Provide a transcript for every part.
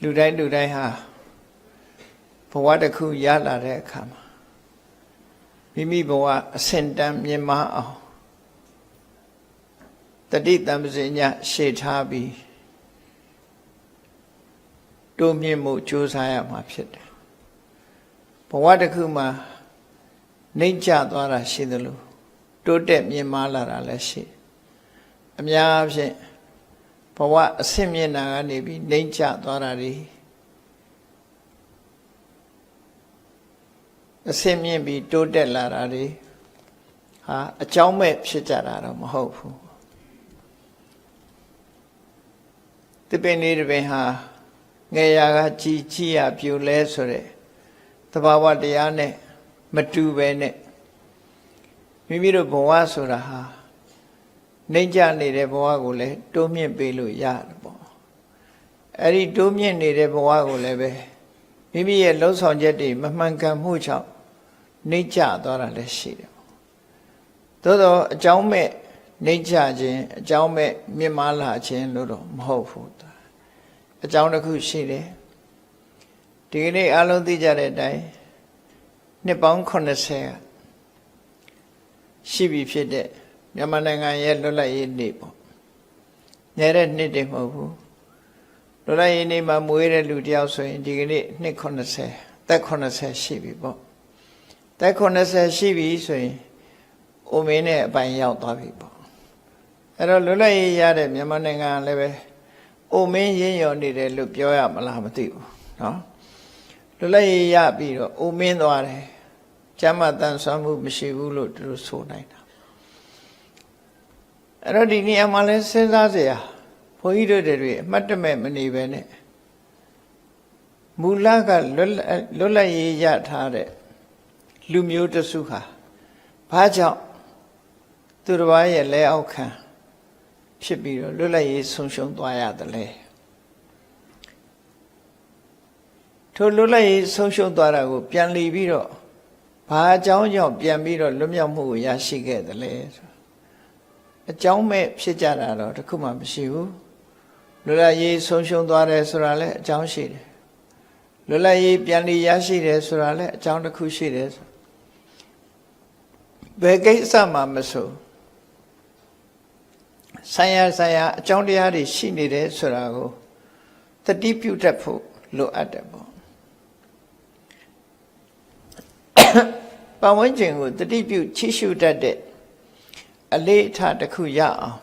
လူတိုင်းဟာဘဝတစ်ခုရလာတဲ့အခါမှာမိမိဘဝအဆင့်တန်းမြင့်မားအောင်တတိတံပစညရှေ့ထားပြီးတိုးမြင့်မှုကြိုးစားရမှာဖြစ်တယ်ဘဝတစ်ခုမှာနှိမ့်ကျသွားတာရှိသလိုတိုးတက်မြင့်မားလာတာလည်းရှိအများအားဖြင့်ဘဝအဆင့်မြင့်တာကနေပြီးနှိမ့်ကျသွားတာတွေအဆင့်မြင့်ပြီးတိုးတက်လာတာတွေဟာအကြောင်းမဲ့ဖြစ်ကြတာတော့မဟုတ်ဘူးဒီပင်လေးတစ်ပင်ဟာငယ်ရာကကြီးရပြိုလဲဆိုတဲ့သဘာဝတရားနဲ့မတူပဲနဲ့မိမိတို့ဘဝဆိုတာဟာနှိမ့်ကျနေတဲ့ဘဝကိုလည်းတိုးမြင့်ပေးလို့ရတယ်ပေါ့အဲ့ဒီတိုးမြင့်နေတဲ့ဘဝကိုလည်းပဲမိမိရဲ့လှုပ်ဆောင်ချက်တွေမမှန်ကန်မှုကြောင့်နှိမ့်ကျသွားတာလည်းရှိတယ်သို့တော့အကြောင်းမဲ့နှိမ့်ကျခြင်းအကြောင်းမဲ့မြင့်မားလာခြင်းလို့တော့မဟုတ်ဘူးအကြောင်းတစ်ခုရှိတယ်ဒီကနေ့အားလုံးသိကြတဲ့အတိုင်းနှစ်ပေါင်း80ရှိပြီဖြစ်တဲ့မြန်မာနိုင်ငံရဲ့လွတ်လပ်ရေးနေ့ပေါ့ညတဲ့နှစ်တည်းမဟုတ်ဘူးလွတ်လပ်ရေးနေ့မှာမွေးတဲ့လူတယောက်ဆိုရင်ဒီကနေ့နှစ်80သက်80ရှိပြီပေါ့သက်80ရှိပြီဆိုရင်အိုမင်းနဲ့အပိုင်ရောက်သွားပြီပေါ့အဲ့တော့လွတ်လပ်ရေးရတဲ့မြန်မာနိုင်ငံလည်းပဲအိုမင်းရင်းရော်နေတယ်လို့ပြောရမလားမသိဘူးနော်လွတ်လပ်ရေးရပြီးတော့အိုမင်းသွားတယ်ကျမ်းမာတန်ဆွမ်းမှုမရှိဘူးလို့သူတို့ဆိုနိုင်တာအဲ့တော့ဒီနေရာမှာလဲစဉ်းစားစရာဘုန်းကြီးတို့တွေအမှတ်တမဲ့မနေပဲနဲ့မူလကလွတ်လပ်ရေးရထားတဲ့လူမျိုးတစုဟာဘာကြောင့်သူတစ်ပါးရဲ့လက်အောက်ခံဖြစ်ပြီးတော့လွတ်လပ်ရေးဆုံးရှုံးသွားရတယ်လေထိုလွတ်လပ်ရေးဆုံးရှုံးသွားတာကိုပြန်လီပြီးတော့ဘာအကြောင်းကြောင့်ပြန်ပြီးတော့လွတ်မြောက်မှုကိုရရှိခဲ့တယ်လေအကြောင်းမဲ့ဖြစ်ကြတာတော့တခုမှမရှိဘူးလွတ်လပ်ရေးဆုံးရှုံးသွားတယ်ဆိုတာလည်းအကြောင်းရှိတယ်လွတ်လပ်ရေးပြန်လီရရှိတယ်ဆိုတာလည်းအကြောင်းတစ်ခုရှိတယ်ဘယ်ကိစ္စမှမဆိုဆိုင်ရာအကြောင်းတရားတွေရှိနေတယ်ဆိုတာကိုသတိပြုတတ်ဖို့လိုအပ်တယ်ပေါ့ပတ်ဝန်းကျင်ကိုသတိပြုချိရှုတတ်တဲ့အလေးအထားတစ်ခုရအောင်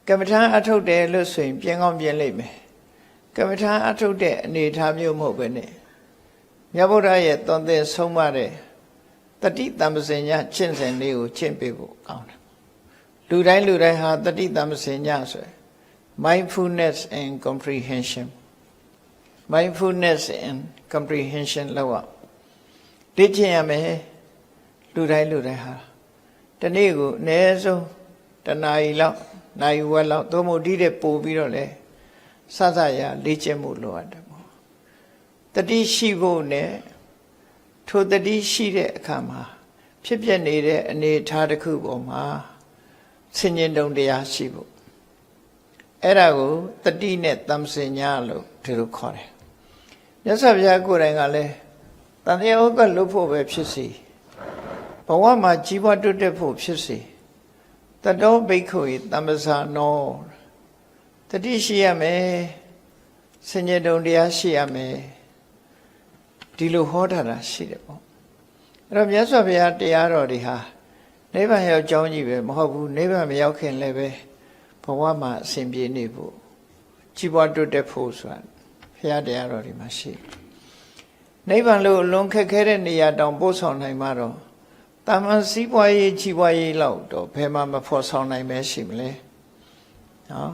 ကမ္မထာအထုတ်တယ်လို့ဆိုရင်ပြင်ကောင်းပြင်လိမ့်မယ်ကမ္မထာအထုတ်တဲ့အနေအထားမျိုးမဟုတ်ပဲနဲ့မြတ်ဗုဒ္ဓရဲ့သွန်သင်ဆုံးမတဲ့တတိတံပစဉ္ညကျင့်စဉ်လေးကိုကျင့်ပေးဖို့ကောင်းတယ်လူတိုင်းဟာတတိတံပစဉ္ညဆို mindfulness and comprehension လောက်လေ့ကျင့်ရမယ်လူတိုင်းဟာတနေ့ကိုအနည်းဆုံးတစ်နာရီလောက်နိုင်ဝက်လောက်သို့မဟုတ်ဒီတဲ့ပို့ပြီးတော့လေစရလေ့ကျင့်မှုလိုအပ်တယ်ပေါ့တတိရှိဖို့နဲ့ထိုတတိရှိတဲ့အခါမှာဖြစ်ပျက်နေတဲ့အနေအထားတစ်ခုပေါ်မှာဆင်ញင်တုံတရားရှိဖို့အဲ့ဒါကိုတတိနဲ့တမ္ပစဉ္ညလို့ဒီလိုခေါ်တယ်မြတ်စွာဘုရားကိုယ်တိုင်ကလည်းတန်တရားဥက္ကလွတ်ဖို့ပဲဖြစ်စီဘဝမှာကြီးပွားတိုးတက်ဖို့ဖြစ်စီတတောဘိက္ခုဤတမ္ပဇာနောတတိရှိရမယ်ဆင်ញင်တုံတရားရှိရမယ်ဒီလိုဟောထားတာရှိတယ်ပေါ့အဲ့တော့မြတ်စွာဘုရားတရားတော်တွေဟာနိဗ္ဗာန်ရောက်ကြောင်းကြီးပဲမဟုတ်ဘူးနိဗ္ဗာန်မရောက်ခင်လည်းပဲဘဝမှာအစဉ်ပြေနေဖို့ကြီးပွားတိုးတက်ဖို့ဆိုတာဘုရားတရားတော်တွေမှာရှိနိဗ္ဗာန်လို့အလွန်ခက်ခဲတဲ့နေရာတောင်ပို့ဆောင်နိုင်မှာတော့တာမန်စီးပွားရေးကြီးပွားရေးလောက်တော့ဘယ်မှမဖော်ဆောင်နိုင်ပဲရှိမလဲနော်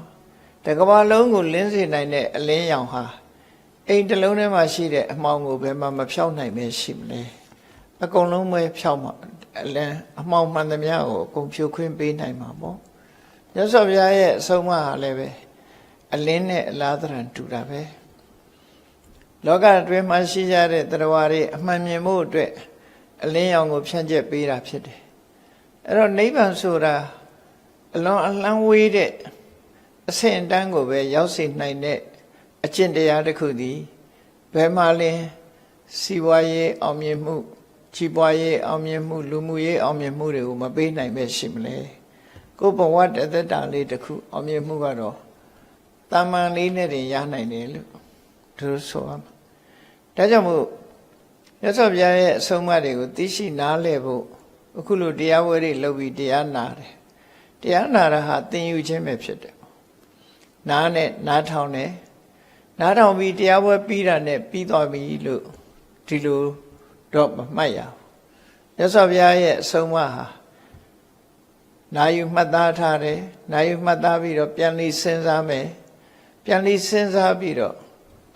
တကမ္ဘာလုံးကိုလင်းစေနိုင်တဲ့အလင်းရောင်ဟာအိမ်တစ်လုံးထဲမှာရှိတဲ့အမှောင်ကိုဘယ်မှမဖြောက်နိုင်ပဲရှိမလဲအကုန်လုံးပဲဖြောက်မှာအမှောင်မှန်သမျှကိုအကုန်ဖြိုခွင်းပေးနိုင်မှာပေါ့မြတ်စွာဘုရားရဲ့အဆုံးအမဟာလည်းပဲအလင်းနဲ့အလားသဏ္ဍာန်တူတာပဲလောကအတွင်းမှာရှိကြတဲ့တရားတွေအမှန်မြင်ဖို့အတွက်အလင်းရောင်ကိုဖြန့်ကျက်ပေးတာဖြစ်တယ်အဲ့တော့နိဗ္ဗာန်ဆိုတာအလွန်အလန်းဝေးတဲ့အဆင့်အတန်းကိုပဲရောက်စေနိုင်တဲ့ အကျင့်တရားတစ်ခုသည်ဘယ်မှလင်းစီးပွားရေးအောင်မြင်မှုကြီးပွားရေးအောင်မြင်မှုလူမှုရေးအောင်မြင်မှုတွေကိုမပေးနိုင်ပဲရှိမလဲကိုယ်ဘဝတသက်တာလေးတစ်ခုအောင်မြင်မှုကတော့တာမန်လေးနဲ့တင်ရနိုင်တယ်လို့သူဆိုရမှာဒါကြောင့်မို့မြတ်စွာဘုရားရဲ့အဆုံးအမတွေကိုသိရှိနားလည်ဖို့အခုလိုတရားဝဲတွေလုပ်ပြီးတရားနာတယ်တရားနာတာဟာသင်ယူခြင်းပဲဖြစ်တယ်နားနဲ့နားထောင်တယ်နားထောင်ပြီးတရားဝဲပြီးတာနဲ့ပြီးသွားပြီလို့ဒီလိုတော့မမှတ်ရဘူးမြတ်စွာဘုရားရဲ့အဆုံးအမဟာနာယူမှတ်သားထားတယ်နာယူမှတ်သားပြီးတော့ပြန်ပြီးစဉ်းစားမယ်ပြန်ပြီးစဉ်းစားပြီးတော့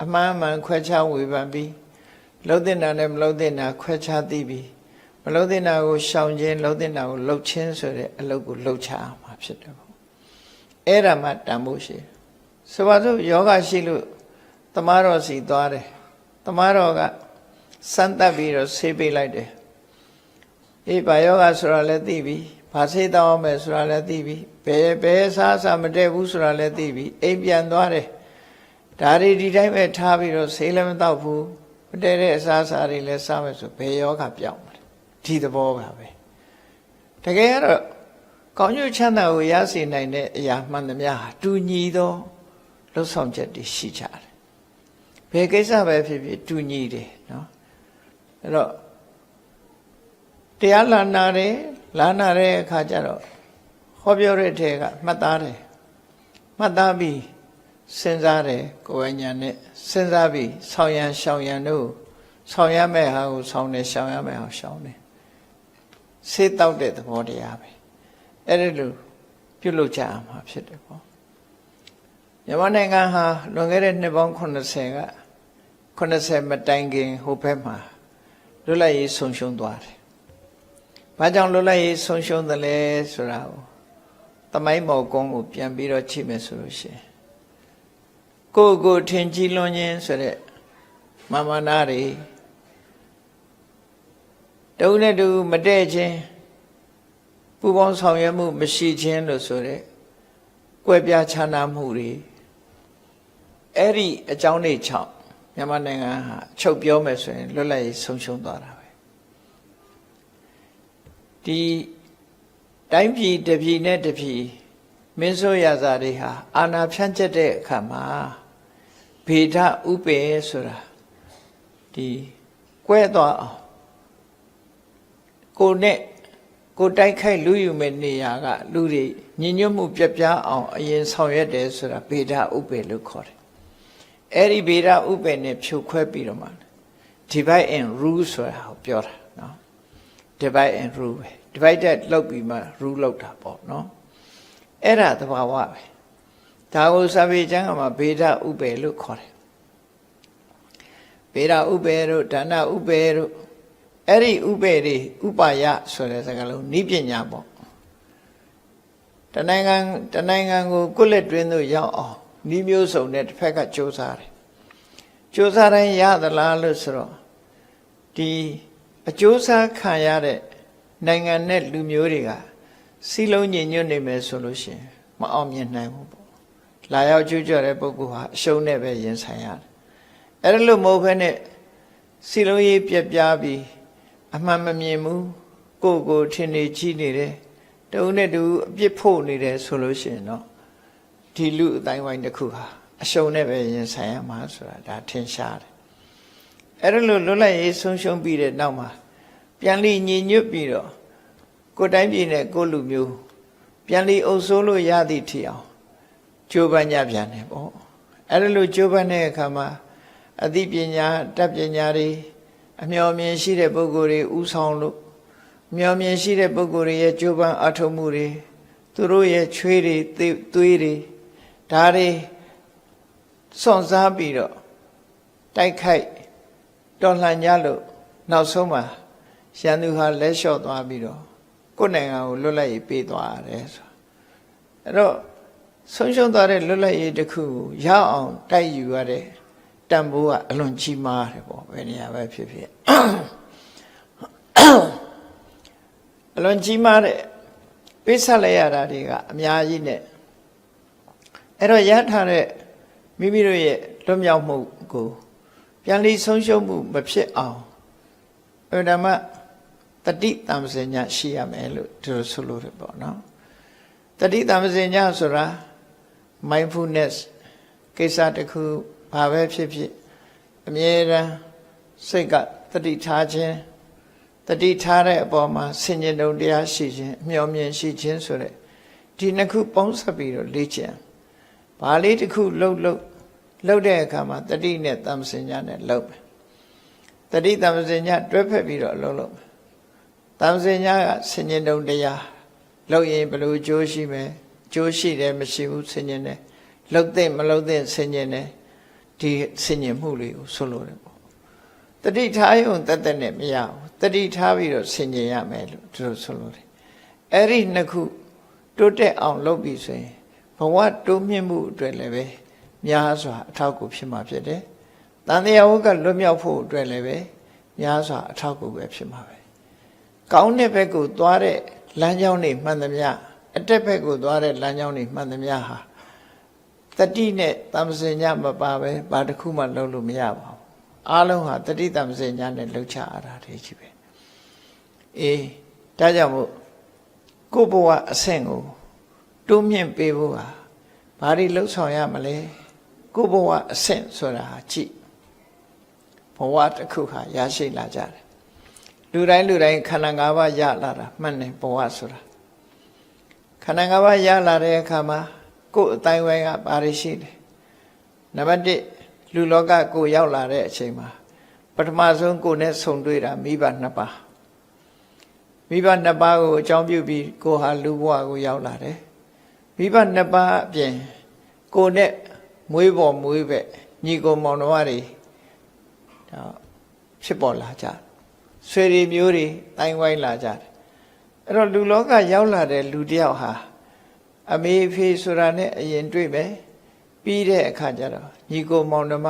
အမှန်အမှန်ခွဲခြားဝေဖန်ပြီးလှုပ်တဲ့နာနဲ့မလှုပ်တဲ့နာခွဲခြားသိပြီးမလှုပ်တဲ့နာကိုရှောင်ခြင်းလှုပ်တဲ့နာကိုလှုပ်ခြင်းဆိုတဲ့အလုပ်ကိုလှုပ်ချအောင်မှာဖြစ်တယ်ပေါ့အဲ့ဒါမှတန်ဖို့ရှိဆိုပါစို့ယောဂရှိလို့သမားတော်စီသွားတယ်သမားတော်ကစမ်းသပ်ပြီးတော့ဆေးပေးလိုက်တယ်အေးဘာယောဂဆိုတာလည်းသိပြီဘာဆေးတောင်းမယ်ဆိုတာလည်းသိပြီဘယ်စားမတည့်ဘူးဆိုတာလည်းသိပြီအိမ်ပြန်သွားတယ်ဒါတွေဒီတိုင်းပဲထားပြီးတော့ဆေးလည်းမတောက်ဘူးမတည့်တဲ့အစားတွေလည်းစားမယ်ဆိုဘယ်ယောဂပြောင်းမလဲဒီသဘောပါပဲတကယ်ကတော့ကောင်းကျိုးချမ်းသာကိုရရှိနိုင်တဲ့အရာမှန်သမျှဟာတူညီသောလှုပ်ဆောင်ချက်တွေရှိကြတယ်ဘယ်ကိစ္စပဲဖြစ်ဖြစ်တူညီတယ်နော်အဲ့တော့တရားလာနာတဲ့အခါကျတော့ဟောပြောတဲ့ထဲကမှတ်သားတယ်မှတ်သားပြီးစဉ်းစားတယ်ကိုယ်ဉာဏ်နဲ့စဉ်းစားပြီးဆောင်ရန်ရှောင်ရန်တို့ဆောင်ရမယ့်ဟာကိုဆောင်တယ်ရှောင်ရမယ့်ဟာရှောင်တယ်ဆေးတောက်တဲ့သဘောတရားပဲအဲ့ဒါလိုပြုလုပ်ကြရမှာဖြစ်တယ်ပေါ့မြန်မာနိုင်ငံဟာလွန်ခဲ့တဲ့နှစ်ပေါင်း80မတိုင်ခင်ဟိုဘက်မှာလွတ်လပ်ရေးဆုံးရှုံးသွားတယ်။ဘာကြောင့်လွတ်လပ်ရေးဆုံးရှုံးသလဲဆိုတာကိုသမိုင်းမော်ကုန်းကိုပြန်ပြီးတော့ကြည့်မယ်ဆိုလို့ရှိရင်ကိုထင်ကြီးလွန်ခြင်းဆိုတဲ့မာမနာတွေတုံးနဲ့တူမတည့်ခြင်းပူပေါင်းဆောင်ရွက်မှုမရှိခြင်းလို့ဆိုတဲ့ကွဲပြားခြားနားမှုတွေအဲ့ဒီအကြောင်းတွေချောင်းမြန်မာနိုင်ငံဟာချုပ်ပြောမယ်ဆိုရင်လွတ်လပ်ရေးဆုံးရှုံးသွားတာပဲဒီတိုင်းပြည်တစ်ပြည်နဲ့တစ်ပြည်မင်းဆိုးရစာတွေဟာအာဏာဖြန့်ကျက်တဲ့အခါမှာဗေဒဥပေဆိုတာဒီကွဲသွားအောင်ကိုတိုက်ခိုက်လူယူမဲ့နေရာကလူတွေညဉ့်ညွတ်မှုပြပြအောင်အရင်ဆောင်ရွက်တယ်ဆိုတာဗေဒဥပေလို့ခေါ်တယ်အဲ့ဒီဗေဒဥပေနဲ့ဖြိုခွဲပြီးတော့မှ divide and rule ဆိုတာကိုပြောတာနော် divide and rule ပဲ divided လုပ်ပြီးမှ rule လုပ်တာပေါ့နော်အဲ့ဒါသဘာဝပဲဒါကိုစာပေကျမ်းကမှာဗေဒဥပေလို့ခေါ်တယ်ဗေဒဥပေတို့ဒါနဥပေတို့အဲ့ဒီဥပေတွေဥပါယဆိုတဲ့စကားလုံးနိပညာပေါ့တနိုင်ငံကိုကိုယ်လက်တွင်းသို့ရောက်အောင်ဤမျိုးစုံနဲ့တစ်ဖက်ကစ조사တယ်စ조사တိုင်းရသလားလို့ဆိုတော့ဒီအစ조사ခံရတဲ့နိုင်ငံနဲ့လူမျိုးတွေကစီလုံးညင်ညွတ်နေမယ်ဆိုလို့ရှိရင်မအောင်မြင်နိုင်ဘူးပေါ့လာရောက်ကြွကြတဲ့ပုဂ္ဂိုလ်ဟာအရှုံးနဲ့ပဲရင်ဆိုင်ရတယ်အဲ့ဒါလို့မဟုတ်ဘဲနဲ့စီလုံးရေးပြပြပြီးအမှန်မမြင်ဘူးကိုထင်နေကြည့်နေတယ်တုံးနဲ့တူအပြစ်ဖို့နေတယ်ဆိုလို့ရှိရင်တော့ဒီလူအတိုင်းဝိုင်းတစ်ခုဟာအရှုံးနဲ့ပဲရင်ဆိုင်ရမှာဆိုတာဒါထင်ရှားတယ်အဲ့ဒါလို့လွတ်လပ်ရေးဆုံးရှုံးပြီးတဲ့နောက်မှာပြန်လီညီညွတ်ပြီးတော့ကိုတိုင်းပြည်နဲ့ကိုလူမျိုးပြန်လီအုပ်စိုးလို့ရသည့်ထီအောင်ကြိုးပမ်းကြပြန်တယ်ပေါ့အဲ့ဒါလို့ကြိုးပမ်းတဲ့အခါမှာအသိပညာတတ်ပညာတွေအမျှော်မြင်ရှိတဲ့ပုဂ္ဂိုလ်တွေဥဆောင်လို့မျှော်မြင်ရှိတဲ့ပုဂ္ဂိုလ်တွေရဲ့ကြိုးပမ်းအထောက်မှုတွေသူတို့ရဲ့ချွေးတွေသွေးတွေဒါတွေစွန့်စားပြီးတော့တိုက်ခိုက်တော်လှန်ကြလို့နောက်ဆုံးမှာရန်သူဟာလက်လျှော့သွားပြီးတော့ကိုယ်နိုင်ငံကိုလွတ်လပ်ရေးပေးသွားရတယ်ဆိုအဲ့တော့ဆုံးရှုံးသွားတဲ့လွတ်လပ်ရေးတစ်ခုကိုရအောင်တိုက်ယူရတဲ့တန်ဖိုးကအလွန်ကြီးမားတယ်ပေါ့ဘယ်နေရာပဲဖြစ်ဖြစ်အလွန်ကြီးမားတဲ့ပိဿလိုက်ရတာတွေကအများကြီးနဲ့အဲ့တော့ရထားတဲ့ မိမိတို့ရဲ့လွတ်မြောက်မှုကိုပြန်လည်ဆုံးရှုံးမှုမဖြစ်အောင်အဲ့ဒါမှတတိတမ္ပဇဉ္ဇရှိရမယ်လို့ဒီလိုဆိုလို့ရပေါ့နော်တတိတမ္ပဇဉ္ဇဆိုတာ mindfulness ကိစ္စတစ်ခုဘာပဲဖြစ်ဖြစ်အမြဲတမ်းစိတ်ကတတိထားခြင်းတတိထားတဲ့အပေါ်မှာဆင်ញင်တုံတရားရှိခြင်းအမျှော်မြင်ရှိခြင်းဆိုတဲ့ဒီနှစ်ခုပေါင်းစပ်ပြီးတော့လေ့ကျင့်ဘာလေးတစ်ခုလှုပ်တဲ့အခါမှာတတိနဲ့တမ္ပဇဉ္ဇနဲ့လှုပ်မယ်တတိတမ္ပဇဉ္ဇတွဲဖက်ပြီးတော့လှုပ်မယ်တမ္ပဇဉ္ဇကဆင်ញင်တုံတရားလှုပ်ရင်ဘယ်လိုအကျိုးရှိမယ်အကျိုးရှိတယ်မရှိဘူးဆင်ញင်တယ်လှုပ်တဲ့မလှုပ်တဲ့ဆင်ញင်တယ်ဒီဆင်ញင်မှုလေးကိုဆိုလိုတယ်ပေါ့တတိထားရုံတသက်နဲ့မရဘူးတတိထားပြီးတော့ဆင်ញင်ရမယ်လို့သူတို့ဆိုလိုတယ်အဲ့ဒီနှစ်ခုတိုးတက်အောင်လုပ်ပြီးဆိုရင်ဘဝတိုးမြင့်မှုအတွက်လည်းပဲများစွာအထောက်အကူဖြစ်မှာဖြစ်တယ်တန်တရားဝတ်ကလွတ်မြောက်ဖို့အတွက်လည်းပဲများစွာအထောက်အကူပဲဖြစ်မှာပဲကောင်းတဲ့ဘက်ကိုသွားတဲ့လမ်းကြောင်းတွေမှန်သမျှအတက်ဘက်ကိုသွားတဲ့လမ်းကြောင်းတွေမှန်သမျှဟာတတိနဲ့တမ္ပဇဉ္ဇမပါပဲဘာတစ်ခုမှလုပ်လို့မရပါဘူးအားလုံးဟာတတိတမ္ပဇဉ္ဇနဲ့လှုပ်ချရတာတွေကြီးပဲအေးဒါကြောင့်မို့ကိုယ့်ဘဝအဆင့်ကိုတိုးမြင့်ပေးဖို့ဟာဘာတွေလှုပ်ဆောင်ရမလဲကိုယ့်ဘဝအဆင့်ဆိုတာဟာကြည့်ဘဝတစ်ခုဟာရရှိလာကြတယ်လူတိုင်းခန္ဓာ၅ပါးရလာတာမှန်တယ်ဘဝဆိုတာခန္ဓာ၅ပါးရလာတဲ့အခါမှာကိုယ်အတိုင်းဝိုင်းကဘာတွေရှိတယ်နံပါတ်1လူလောကကိုရောက်လာတဲ့အချိန်မှာပထမဆုံးကိုယ်နဲ့ဆုံတွေ့တာမိဘနှစ်ပါးမိဘနှစ်ပါးကိုအကြောင်းပြုပြီးကိုဟာလူဘဝကိုရောက်လာတယ်မိဘနှစ်ပါးအပြင်ကိုယ်နဲ့မွေးပေါ်မွေးပဲ့ညီကိုမောင်နှမတွေဒါဖြစ်ပေါ်လာကြဆွေတွေမျိုးတွေတိုင်းဝိုင်းလာကြတယ်အဲ့တော့လူလောကရောက်လာတဲ့လူတယောက်ဟာအမေအဖေဆိုတာနဲ့အရင်တွေ့မယ်ပြီးတဲ့အခါကျတော့ညီကိုမောင်နှမ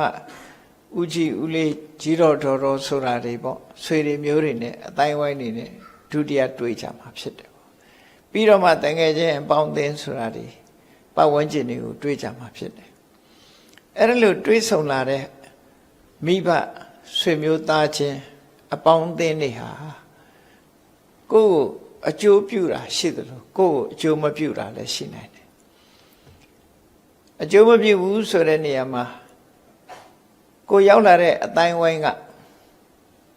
ဦးကြီးဦးလေးကြီးတော်တော်ဆိုတာတွေပေါ့ဆွေတွေမျိုးတွေနဲ့အတိုင်းဝိုင်းနေနဲ့ဒုတိယတွေ့ကြမှာဖြစ်တယ်ပေါ့ပြီးတော့မှတန်ငယ်ချင်းအပေါင်းအသင်းဆိုတာတွေပတ်ဝန်းကျင်တွေကိုတွေ့ကြမှာဖြစ်တယ်အဲ့ဒါလို့တွေးဆုံလာတဲ့မိဘဆွေမျိုးသားချင်းအပေါင်းအသင်းတွေဟာကိုယ့်ကိုအကျိုးပြုတာရှိသလိုကိုယ့်ကိုအကျိုးမပြုတာလည်းရှိနိုင်တယ်အကျိုးမပြုဘူးဆိုတဲ့နေရာမှာကိုရောက်လာတဲ့အတိုင်းဝိုင်းက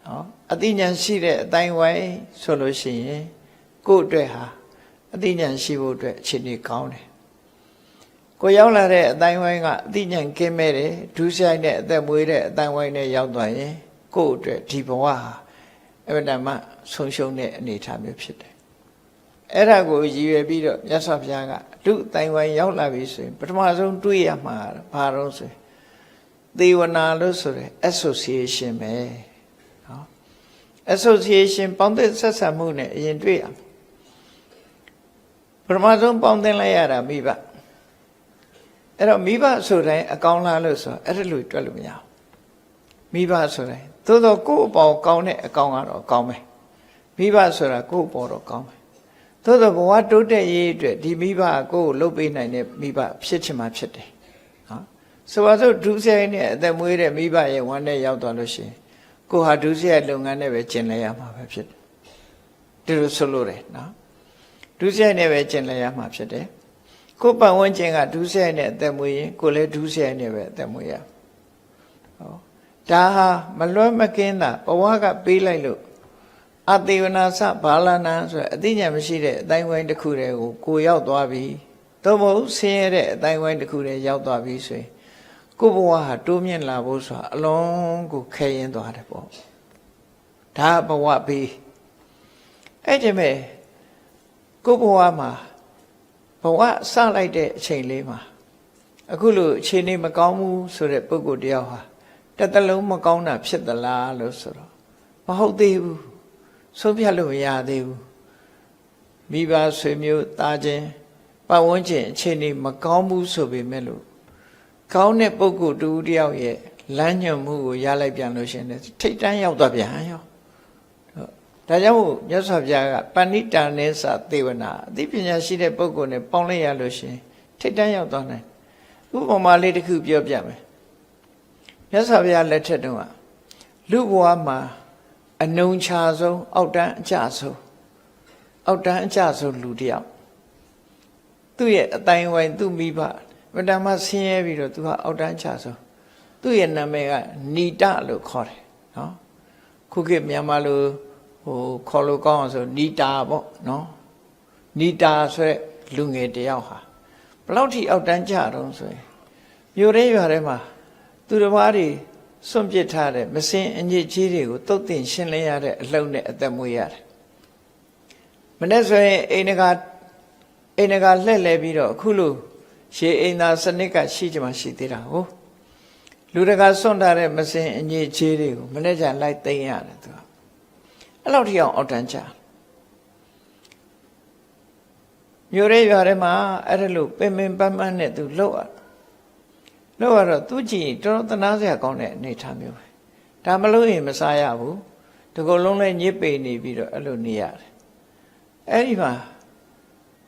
နော်အသိဉာဏ်ရှိတဲ့အတိုင်းဝိုင်းဆိုလို့ရှိရင်ကိုယ့်အတွက်ဟာအသိဉာဏ်ရှိဖို့အတွက်အခြေအနေကောင်းတယ်ကိုရောက်လာတဲ့အတိုင်းဝိုင်းကအသိဉာဏ်ကင်းမဲ့တယ်ဒုစရိုက်နဲ့အသက်မွေးတဲ့အတိုင်းဝိုင်းနဲ့ရောက်သွားရင်ကိုယ့်အတွက်ဒီဘဝဟာအမှန်တမ်းဆုံးရှုံးတဲ့အနေအထားမျိုးဖြစ်တယ်အဲ့ဒါကိုရည်ရွယ်ပြီးတော့မြတ်စွာဘုရားကလူအတိုင်းဝိုင်းရောက်လာပြီဆိုရင်ပထမဆုံးတွေးရမှာဘာလို့ဆိုရင်သေဝနာလို့ဆိုတဲ့ association ပဲနော် association ပေါင်းသင်းဆက်ဆံမှုနဲ့အရင်တွေ့ရမှာပထမဆုံးပေါင်းသင်းလိုက်ရတာမိဘအဲ့တော့မိဘဆိုတိုင်းအကောင်းလားလို့ဆိုအဲ့ဒါလို့တွက်လို့မရဘူးမိဘဆိုတိုင်းသို့တော့ကိုယ့်အပေါ်ကောင်းတဲ့အကောင်းကတော့ကောင်းပဲမိဘဆိုတာကိုယ့်အပေါ်တော့ကောင်းပဲသို့တော့ဘဝတိုးတက်ရေးအတွက်ဒီမိဘကကိုယ့်ကိုလှုပ်ပေးနိုင်တဲ့မိဘဖြစ်ချင်မှဖြစ်တယ်နော်ဆိုပါစို့ဒုစရိုက်နဲ့အသက်မွေးတဲ့မိဘရဲ့ဝမ်းနဲ့ရောက်သွားလို့ရှိရင်ကိုဟာဒုစရိုက်လုပ်ငန်းနဲ့ပဲကျင်လဲရမှာပဲဖြစ်တယ်ဒီလိုဆိုလို့တယ်နော်ဒုစရိုက်နဲ့ပဲကျင်လဲရမှာဖြစ်တယ်ကိုပတ်ဝန်းကျင်ကဒုစရိုက်နဲ့အသက်မွေးရင်ကိုလည်းဒုစရိုက်နဲ့ပဲအသက်မွေးရဟောဒါဟာမလွဲမကင်းတာဘဝကပေးလိုက်လို့အသေဝနာစဘာလနာဆိုအသိဉာဏ်မရှိတဲ့အတိုင်းဝိုင်းတစ်ခုတည်းကိုရောက်သွားပြီသို့မဟုတ်ဆင်းရဲတဲ့အတိုင်းဝိုင်းတစ်ခုတည်းရောက်သွားပြီဆိုရင်ကိုဘဝဟာတိုးမြင့်လာဖို့ဆိုတာအလုံးကိုခဲရင်သွားတယ်ပေါ့ဒါဘဝပေးအဲ့ဒီမဲ့ကိုဘဝမှာဘဝစလိုက်တဲ့အချိန်လေးမှာအခုလိုအခြေအနေမကောင်းဘူးဆိုတဲ့ပုဂ္ဂိုလ်တယောက်ဟာတစ်သလုံးမကောင်းတာဖြစ်သလားလို့ဆိုတော့မဟုတ်သေးဘူးဆုံးဖြတ်လို့မရသေးဘူးမိဘဆွေမျိုးသားချင်းပတ်ဝန်းကျင်အခြေအနေမကောင်းဘူးဆိုပေမဲ့လို့ကောင်းတဲ့ပုဂ္ဂိုလ်တူတယောက်ရဲ့လမ်းညွှန်မှုကိုရလိုက်ပြန်လို့ရှင်တယ်ထိတ်တန်းရောက်သွားပြန်ရောဒါကြောင့်မို့မြတ်စွာဘုရားကပဏိတာနေသသေဝနာအသိပညာရှိတဲ့ပုဂ္ဂိုလ်နဲ့ပေါင်းလိုက်ရလို့ရှင်ထိတ်တန်းရောက်သွားနိုင်ဥ ဥပမာလေးတစ်ခုပြောပြမယ်မြတ်စွာဘုရားလက်ထက်တုန်းကလူဘဝမှာအနုံချဆုံးအောက်တန်းအကျဆုံးလူတယောက်သူ့ရဲ့အတိုင်းဝိုင်းသူ့မိဘမတမဆင်းရဲပြီးတော့သူကအောက်တန်းချဆုံးသူ့ရဲ့နာမည်ကဏိတလို့ခေါ်တယ်နော်ခုခေတ်မြန်မာလိုခေါ်လို့ကောင်းအောင်ဆိုဏိတာပေါ့နော်ဏိတာဆိုတဲ့လူငယ်တယောက်ဟာဘလောက်ထိအောက်တန်းကျတော့ဆိုရင်မြို့ရဲရွာထဲမှာသူတစ်ပါးတွေစွန့်ပစ်ထားတဲ့မစင်အညစ်အကြေးတွေကိုတုတ်တင်ရှင်းလင်းရတဲ့အလုပ်နဲ့အသက်မွေးရတယ်မနေ့ဆိုရင်အိန္ဒကာလှည့်လဲပြီးတော့အခုလိုရေအိမ်သာစနစ်ကရှိကြမှာရှိသေးတာဟုတ်လူတကာစွန့်ထားတဲ့မစင်အညစ်အကြေးတွေကိုမနေ့ကျလိုက်သိမ်းရတယ်သူကအဲ့လောက်ထိအောင်အောက်တန်းကျမြို့ရဲရွာထဲမှာအဲ့ဒါလို့ပင်ပန်းနဲ့သူလှုပ်ရတော့သူကြည့်တော်တော်သနာစရာကောင်းတဲ့အနေထားမျိုးပဲဒါမလို့ရင်မစားရဘူးဒီကုလုံးလဲညစ်ပေနေပြီးတော့အဲ့လိုနေရတယ်အဲ့ဒီမှာ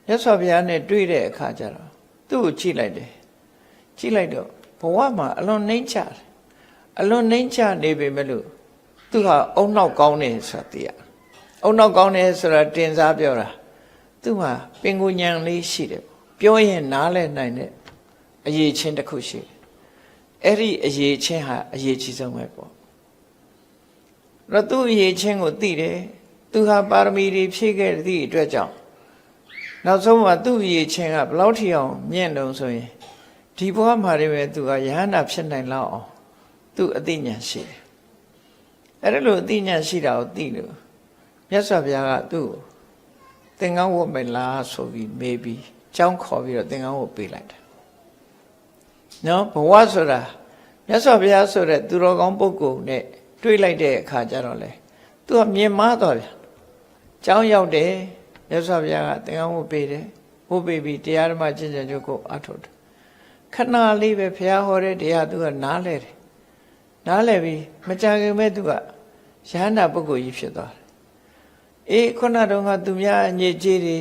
ရသော်ဘုရားနဲ့တွေ့တဲ့အခါကျတော့သူ့ကိုကြည့်လိုက်တော့ဘဝမှာအလွန်နှိမ့်ချနေပေမဲ့လို့သူဟာအုံနောက်ကောင်းတယ်ဆိုတာသိရအုံနောက်ကောင်းတယ်ဆိုတာတင်စားပြောတာသူဟာပင်ကိုညံလေးရှိတယ်ပြောရင်နားလဲနိုင်တဲ့အရေးချင်းတစ်ခုရှိတယ်အဲ့ဒီအရေးချင်းဟာအရေးကြီးဆုံးပဲပေါ့တော့သူ့အရေးချင်းကိုသိတယ်သူဟာပါရမီတွေဖြည့်ခဲ့သည့်အတွက်ကြောင့်နောက်ဆုံးမှာသူ့အရေးချင်းကဘလောက်ထိအောင်မြင့်တုံဆိုရင်ဒီဘဝမှာတည်းပဲသူကယဟန္တာဖြစ်နိုင်လောက်အောင်သူ့အသိဉာဏ်ရှိတယ်အဲ့ဒါလို့အသိဉာဏ်ရှိတာကိုသိလို့မြတ်စွာဘုရားကသူ့ကိုသင်္ကန်းဝတ်မလားဆိုပြီးမေးပြီးကြောင်းခေါ်ပြီးတော့သင်္ကန်းဝတ်ပေးလိုက်တယ်နော်ဘဝဆိုတာမြတ်စွာဘုရားဆိုတဲ့သူတော်ကောင်းပုဂ္ဂိုလ်နဲ့တွေ့လိုက်တဲ့အခါကျတော့လေသူကမြင်မာသွားပြန်ကြောင်းရောက်တယ်မြတ်စွာဘုရားကသင်္ကန်းဝတ်ပေးတယ်ဝတ်ပေးပြီးတရားဓမ္မကျင့်ကြံကြုတ်ကိုအထုတ်တယ်ခဏလေးပဲဘုရားဟောတဲ့တရားသူကနားလဲတယ်နားလဲပြီးမကြခင်မဲ့သူကယဟန္တာပုဂ္ဂိုလ်ကြီးဖြစ်သွားတယ်အေးခုနတုန်းကသူများအညစ်အကြေးတွေ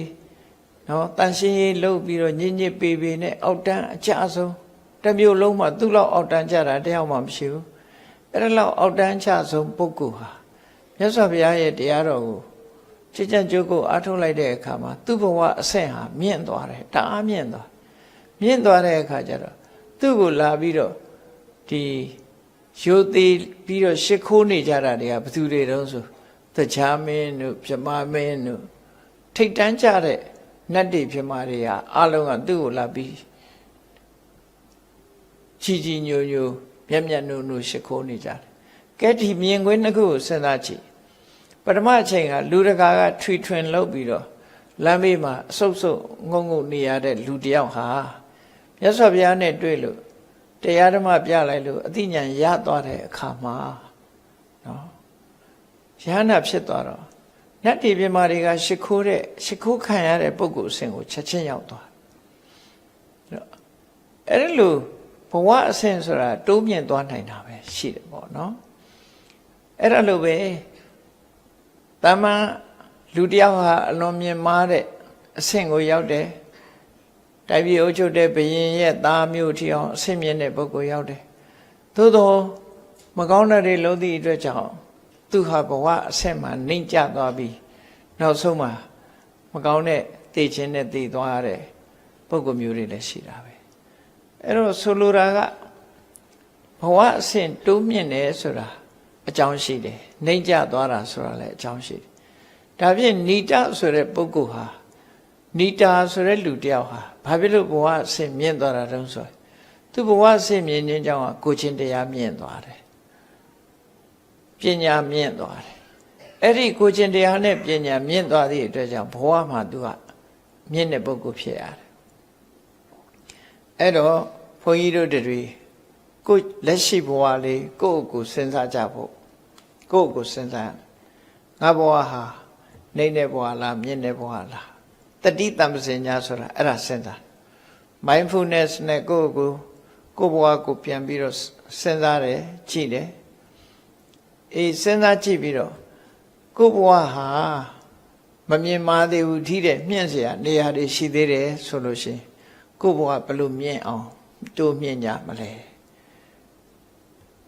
နော်တန်ရှင်းရေးလုပ်ပြီးတော့ညစ်ညစ်ပေပေနဲ့အောက်တန်းအကျဆုံးတစ်မျိုးလုံးမှာသူ့လောက်အောက်တန်းကျတာတယောက်မှမရှိဘူးအဲ့ဒါလောက်အောက်တန်းကျဆုံးပုဂ္ဂိုလ်ဟာမြတ်စွာဘုရားရဲ့တရားတော်ကိုကျင့်ကြံကြိုးကိုအားထုတ်လိုက်တဲ့အခါမှာသူ့ဘဝအဆင့်ဟာမြင့်သွားတယ်တအားမြင့်သွားတဲ့အခါကျတော့သူ့ကိုလာပြီးတော့ဒီရိုသေပြီးတော့ရှ िख ိုးနေကြတာတွေကဘယ်သူတွေတုံးဆိုတရားမင်းတို့ပြမမင်းတို့ထိတ်တန်းကြတဲ့နတ်တွေပြမတွေကအလုံးကသူ့ကိုလာပြီးချီညိုမျက်နုရှ िख ိုးနေကြတယ်ကဲဒီမြင်ကွင်းတစ်ခုကိုစဉ်းစားကြည့်ပထမအချိန်ကလူတကာကထွင်လုပ်ပြီးတော့လမ်းမေးမှာအဆုပ်ငုံနေရတဲ့လူတယောက်ဟာမြတ်စွာဘုရားနဲ့တွေ့လို့တရားဓမ္မပြလိုက်လို့အသိဉာဏ်ရသွားတဲ့အခါမှာနော်ယဟန္တာဖြစ်သွားတော့နတ်တိပြမာတွေကရှ िख ိုးခံရတဲ့ပုဂ္ဂိုလ်အဆင့်ကိုချက်ချင်းရောက်သွားအဲ့ဒါလို့ဘဝအဆင့်ဆိုတာတိုးမြင့်သွားနိုင်တာပဲရှိတယ်ပေါ့နော်အဲ့ဒါလို့ပဲတမန်လူတယောက်ဟာအလွန်မြင့်မားတဲ့အဆင့်ကိုရောက်တယ်တိုက်ပြည်အုပ်ချုပ်တဲ့ဘုရင်ရဲ့သားမျိုးထီအောင်အဆင့်မြင့်တဲ့ပုဂ္ဂိုလ်ရောက်တယ်သို့သောမကောင်းတဲ့တွေလုံးသည့်အတွက်ကြောင့်သူဟာဘဝအဆင့်မှာနှိမ့်ကျသွားပြီးနောက်ဆုံးမှာမကောင်းတဲ့သိခြင်းနဲ့သိသွားရတဲ့ပုဂ္ဂိုလ်မျိုးတွေလည်းရှိတာပဲအဲ့တော့ဆိုလိုတာကဘဝအဆင့်တိုးမြင့်တယ်ဆိုတာအကြောင်းရှိတယ်နှိမ့်ကျသွားတာဆိုတာလည်းအကြောင်းရှိတယ်ဒါဖြင့်ဏိတဆိုတဲ့ပုဂ္ဂိုလ်ဟာဏိတာဆိုတဲ့လူတယောက်ဟာဘာဖြစ်လို့ဘဝအဆင့်မြင့်သွားတာတုံးဆိုသူဘဝအဆင့်မြင့်ခြင်းကြောင့်ကိုချင်းတရားမြင့်သွားတယ်ပညာမြင့်သွားတယ်အဲ့ဒီကိုချင်းတရားနဲ့ပညာမြင့်သွားသည့်အတွက်ကြောင့်ဘဝမှာသူကမြင့်တဲ့ပုဂ္ဂိုလ်ဖြစ်ရတယ်အဲ့တော့ဘုန်းကြီးတို့တွေကိုလက်ရှိဘဝလေးကိုယ့်ကိုစဉ်းစားကြဖို့ကိုယ့်ကိုစဉ်းစားငါဘဝဟာနှိမ့်တဲ့ဘဝလားမြင့်တဲ့ဘဝလားတတိတံပစင်ညာဆိုတာအဲ့ဒါစဉ်းစား mindfulness နဲ့ကိုယ့်ဘဝကိုပြန်ပြီးတော့စဉ်းစားတယ်ကြည့်တယ်အေးစဉ်းစားကြည့်ပြီးတော့ကိုယ့်ဘဝဟာမမြင်မာသေးဘူးထိတဲ့မြင့်เสียနေရာတွေရှိသေးတယ်ဆိုလို့ရှိရင်ကိုယ့်ဘဝဘယ်လိုမြင့်အောင် တိုးမြင့်ကြမလဲ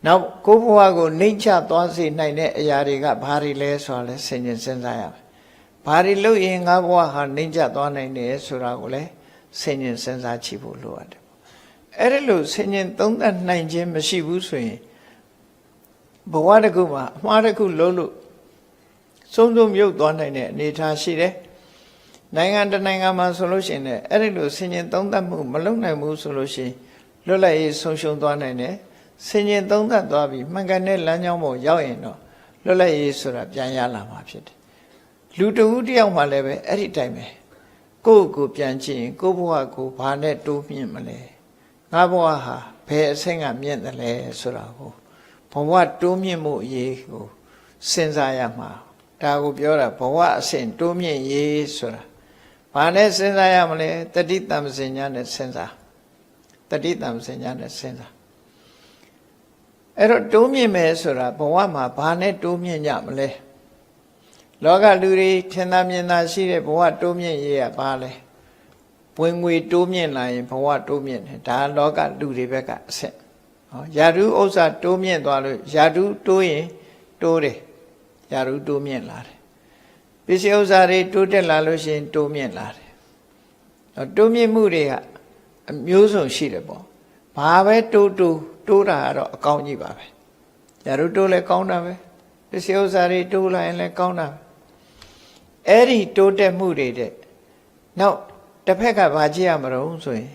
နောက်ကိုယ်ဘဝကိုနှိမ့်ချသွားစေနိုင်တဲ့အရာတွေကဘာတွေလဲဆိုတာလဲဆင်ခြင်စဉ်းစားရမယ်ဘာတွေလုပ်ရင်ငါဘဝဟာနှိမ့်ချသွားနိုင်တယ်ဆိုတာကိုလည်းဆင်ခြင်စဉ်းစားကြည့်ဖို့လိုအပ်တယ်အဲ့ဒီလိုဆင်ခြင်သုံးသပ်နိုင်ခြင်းမရှိဘူးဆိုရင်ဘဝတစ်ခုမှာအမှားတစ်ခုလုံးလို့ဆုံးဆုံးမြုပ်သွားနိုင်တဲ့အနေအထားရှိတယ်နိုင်ငံတနိုင်ငံမှာဆိုလို့ရှိရင်လည်းအဲ့ဒီလိုဆင်ခြင်သုံးသပ်မှုမလုပ်နိုင်ဘူးဆိုလို့ရှိရင်လွတ်လပ်ရေးဆုံးရှုံးသွားနိုင်တယ်ဆင်ခြင်သုံးသပ်သွားပြီးမှန်ကန်တဲ့လမ်းကြောင်းပေါ်ရောက်ရင်တော့လွတ်လပ်ရေးဆိုတာပြန်ရလာမှာဖြစ်တယ်လူတဦးတယောက်မှလည်းပဲအဲ့ဒီတိုင်းပဲကိုယ့်ကိုပြန်ကြည့်ရင်ကိုယ့်ဘဝကိုဘာနဲ့တိုးမြင့်မလဲငါဘဝဟာဘယ်အဆင့်ကမြင့်တယ်လဲဆိုတာကိုဘဝတိုးမြင့်မှုအရေးကိုစဉ်းစားရမှာဒါကိုပြောတာဘဝအဆင့်တိုးမြင့်ရေးဆိုတာဘာနဲ့စဉ်းစားရမလဲတတိတံပစဉ္ညာနဲ့စဉ်းစားတတိတံပစဉ္ညာနဲ့စဉ်းစားအဲ့တော့တိုးမြင့်မယ်ဆိုတာဘဝမှာဘာနဲ့တိုးမြင့်ကြမလဲလောကလူတွေထင်သာမြင်သာရှိတဲ့ဘဝတိုးမြင့်ရေးကဘာလဲဝင်ငွေတိုးမြင့်လာရင်ဘဝတိုးမြင့်တယ်ဒါလောကလူတွေဘက်ကအဆင့်ဟောယာတုဥစ္စာတိုးမြင့်သွားလို့ယာတုတိုးရင်တိုးတယ်ယာတုတိုးမြင့်လာတယ်ပစ္စည်းဥစ္စာတွေတိုးတက်လာလို့ရှိရင်တိုးမြင့်လာတယ်တိုးမြင့်မှုတွေကအမျိုးစုံရှိတယ်ပေါ့ဘာပဲတိုးတာကတော့အကောင်းကြီးပါပဲယာတုတိုးလဲကောင်းတာပဲပစ္စည်းဥစ္စာတွေတိုးလာရင်လည်းကောင်းတာပဲအဲ့ဒီတိုးတက်မှုတွေတဲ့နောက်တစ်ဖက်ကဘာကြည့်ရမလို့ဆိုရင်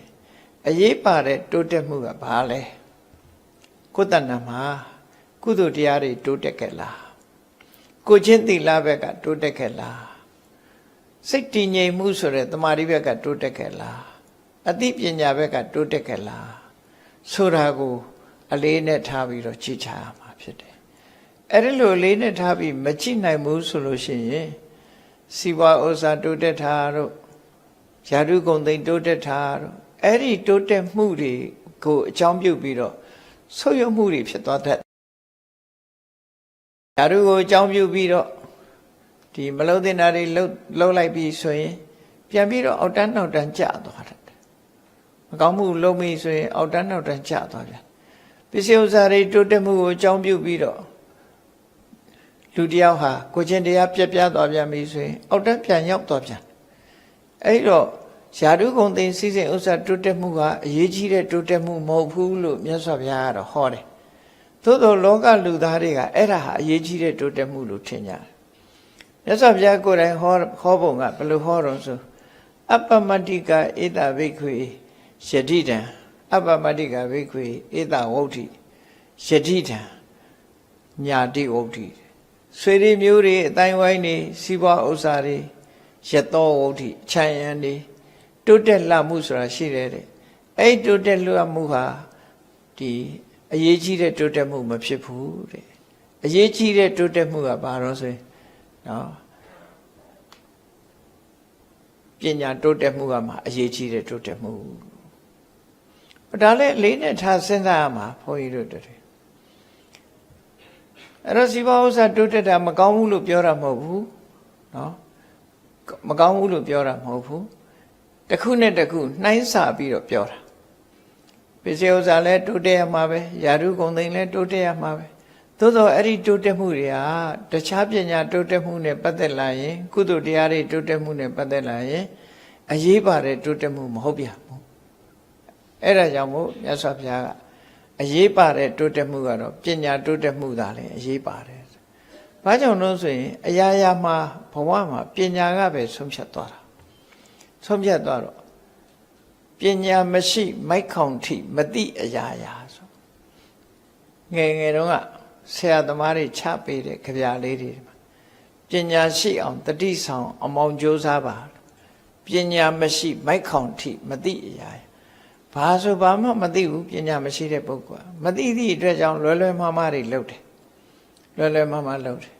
အရေးပါတဲ့တိုးတက်မှုကဘာလဲကိုယ်တဏ္ဍာမှာကုသိုလ်တရားတွေတိုးတက်ခဲ့လားကိုချင်းသီလဘက်ကတိုးတက်ခဲ့လားစိတ်တည်ငြိမ်မှုဆိုတဲ့တမာတိဘက်ကတိုးတက်ခဲ့လားအသိပညာဘက်ကတိုးတက်ခဲ့လားဆိုတာကိုအလေးနဲ့ထားပြီးတော့ကြည့်ချရမှာဖြစ်တယ်အဲ့ဒီလိုအလေးနဲ့ထားပြီးမကြည့်နိုင်ဘူးဆိုလို့ရှိရင်စီးပွားဥစ္စာတိုးတက်တာတို့ယာတုဂုဏ်သိမ်းတိုးတက်တာတို့အဲ့ဒီတိုးတက်မှုတွေကိုအကြောင်းပြုပြီးတော့ဆုတ်ယုတ်မှုတွေဖြစ်သွားတတ်ယာတုကိုအကြောင်းပြုပြီးတော့ဒီမလုံးတင်တာတွေလှုပ်လိုက်ပြီးဆိုရင်ပြန်ပြီးတော့အောက်တန်းနောက်တန်းကျသွားတတ်တယ်မကောင်းမှုလုပ်မိဆိုရင်အောက်တန်းနောက်တန်းကျသွားပြန်ပစ္စည်းဥစ္စာတွေတိုးတက်မှုကိုအကြောင်းပြုပြီးတော့လူတယောက်ဟာကိုချင်းတရားပြက်ပြားသွားပြန်ပြီဆိုရင်အောက်တန်းပြန်ရောက်သွားပြန်အဲ့တော့ယာတုဂုဏ်သိမ်းစည်းစိမ်ဥစ္စာတိုးတက်မှုကအရေးကြီးတဲ့တိုးတက်မှုမဟုတ်ဘူးလို့မြတ်စွာဘုရားကတော့ဟောတယ်သို့သောလောကလူသားတွေကအဲ့ဒါဟာအရေးကြီးတဲ့တိုးတက်မှုလို့ထင်ကြတယ်မြတ်စွာဘုရားကိုယ်တိုင်ဟောပုံကဘယ်လိုဟောတော့ဆိုအပ္ပမတ္တိကဧတဘိက္ခွေယတိတံအပ္ပမတ္တိကဘိက္ခွေဧတဝုဋ္ဌိယတိတံညာတိဝုဋ္ဌိဆွေတွေမျိုးတွေအတိုင်းဝိုင်းနေစီးပွားဥစ္စာတွေယတောဝုဋ္ဌိခြံရံနေတိုးတက်လာမှုဆိုတာရှိတယ်တဲ့အဲ့တိုးတက်လာမှုဟာဒီအရေးကြီးတဲ့တိုးတက်မှုမဖြစ်ဘူးတဲ့အရေးကြီးတဲ့တိုးတက်မှုကဘာလို့ဆိုရင်နော်ပညာတိုးတက်မှုကမှအရေးကြီးတဲ့တိုးတက်မှုဒါလည်းအလေးနဲ့ထားစဉ်းစားရမှာဘုန်းကြီးတို့တွေအဲ့တော့စီးပွားဥစ္စာတိုးတက်တာမကောင်းဘူးလို့ပြောတာမဟုတ်ဘူးနော်မကောင်းဘူးလို့ပြောတာမဟုတ်ဘူးတစ်ခုနဲ့တစ်ခုနှိုင်းစာပြီးတော့ပြောတာပစ္စည်းဥစ္စာလည်းတိုးတက်ရမှာပဲယာတုဂုဏ်သိမ်းလည်းတိုးတက်ရမှာပဲသို့သောအဲ့ဒီတိုးတက်မှုတွေကတခြားပညာတိုးတက်မှုနဲ့ပတ်သက်လာရင်ကုသိုလ်တရားတွေတိုးတက်မှုနဲ့ပတ်သက်လာရင်အရေးပါတဲ့တိုးတက်မှုမဟုတ်ပြန်ဘူးအဲ့ဒါကြောင့်မို့မြတ်စွာဘုရားကအရေးပါတဲ့တိုးတက်မှုကတော့ပညာတိုးတက်မှုသာလေအရေးပါတယ်။ဘာကြောင့်လို့ဆိုရင်အရာရာမှာဘဝမှာပညာကပဲဆုံးဖြတ်သွားတာ။ဆုံးဖြတ်သွားတော့ပညာမရှိမိုက်ခေါင်ထိမသိအရာရာဆိုငယ်ငယ်တုန်းကဆရာသမားတွေချပေးတဲ့ကြပြလေးတွေပညာရှိအောင်တတိဆောင်အမောင်ကြိုးစားပါပညာမရှိမိုက်ခေါင်ထိမသိအရာဘာဆိုဘာမှမသိဘူးပညာမရှိတဲ့ပုဂ္ဂိုလ်မသိသည့်အတွက်ကြောင့်လွယ်လွယ်မှားမှားတွေလုပ်တယ်လွယ်လွယ်မှားမှားလုပ်တယ်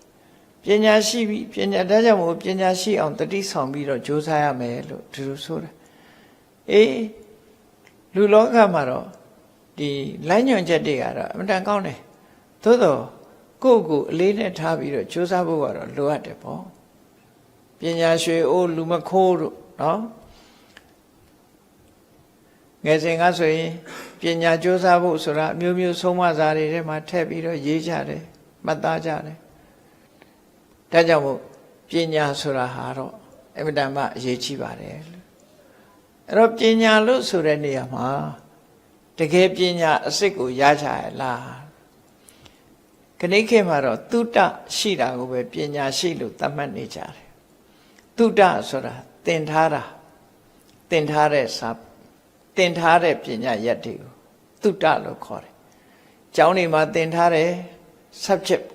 ပညာရှိပြီပညာဒါကြောင့်မို့ပညာရှိအောင်တတိဆောင်ပြီးတော့ကြိုးစားရမယ်လို့ဒီလိုဆိုတာအေးလူလောကမှာတော့ဒီလမ်းညွှန်ချက်တွေကတော့အမှန်တန်ကောင်းတယ်သို့တော့ကိုယ့်ကိုအလေးနဲ့ထားပြီးတော့ကြိုးစားဖို့ကတော့လိုအပ်တယ်ပေါ့ပညာရွှေအိုးလူမခိုးတို့နော်ငယ်စဉ်ကဆိုရင် ပညာကြိုးစားဖို့ဆိုတာအမျိုးမျိုးဆုံးမစာတွေထဲမှာထည့်ပြီးတော့ရေးကြတယ်မှတ်သားကြတယ်ဒါကြောင့်မို့ပညာဆိုတာဟာတော့အမြဲတမ်းအရေးကြီးပါတယ်အဲ့တော့ပညာလို့ဆိုတဲ့နေရာမှာတကယ်ပညာအစစ်ကိုရကြရလားခဏခေတ်မှာတော့သုတရှိတာကိုပဲပညာရှိလို့သတ်မှတ်နေကြတယ်သုတဆိုတာသင်ထားတာသင်ထားတဲ့စာသင်ထားတဲ့ပညာရက်တွေကိုသုတလို့ခေါ်တယ်ကျောင်းတွေမှာသင်ထားတဲ့ subject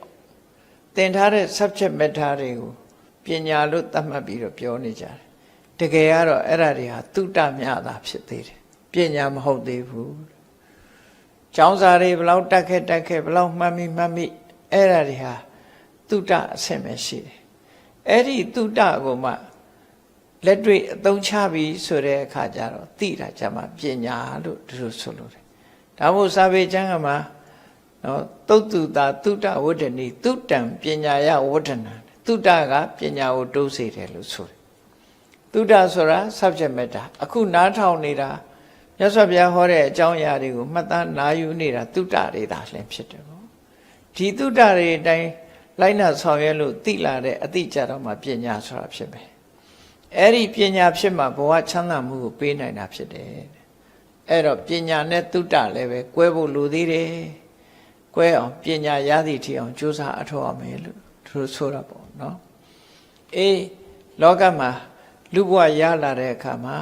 သင်ထားတဲ့ subject matter တွေကိုပညာလို့သတ်မှတ်ပြီးတော့ပြောနေကြတယ်တကယ်ကတော့အဲ့ဒါတွေဟာသုတမြတာဖြစ်သေးတယ်ပညာမဟုတ်သေးဘူးကျောင်းစာတွေဘလောက်တက်ခဲ့ဘလောက်မှတ်မိအဲ့ဒါတွေဟာသုတအဆင့်ပဲရှိတယ်အဲ့ဒီသုတကိုမှလက်တွေ့အသုံးချပြီးဆိုတဲ့အခါကျတော့သိတာကြမှာပညာလို့သူတို့ဆိုလို့တယ်ဒါမို့စာပေကျမ်းကမှာနော်သုတ္တုတာသုတဝဋ္ဌနိသုတံပညာယဝဋ္ဌနံသုတကပညာကိုတိုးစေတယ်လို့ဆိုတယ်သုတဆိုတာ subject matter အခုနားထောင်နေတာမြတ်စွာဘုရားဟောတဲ့အကြောင်းအရာတွေကိုမှတ်သားနာယူနေတာသုတတွေသာလျှင်ဖြစ်တယ်ပေါ့ဒီသုတတွေအတိုင်းလိုက်နာဆောင်ရွက်လို့သိလာတဲ့အသိကြတော့မှပညာဆိုတာဖြစ်မယ်အဲ့ဒီပညာဖြစ်မှဘဝချမ်းသာမှုကိုပေးနိုင်တာဖြစ်တယ်အဲ့တော့ပညာနဲ့သုတလည်းပဲကွဲဖို့လိုသေးတယ်ကွဲအောင်ပညာရသည့်ထိအောင်ကြိုးစားအထောက်အမယ်လို့သူတို့ဆိုတာပေါ့နော်အေးလောကမှာလူဘဝရလာတဲ့အခါမှာ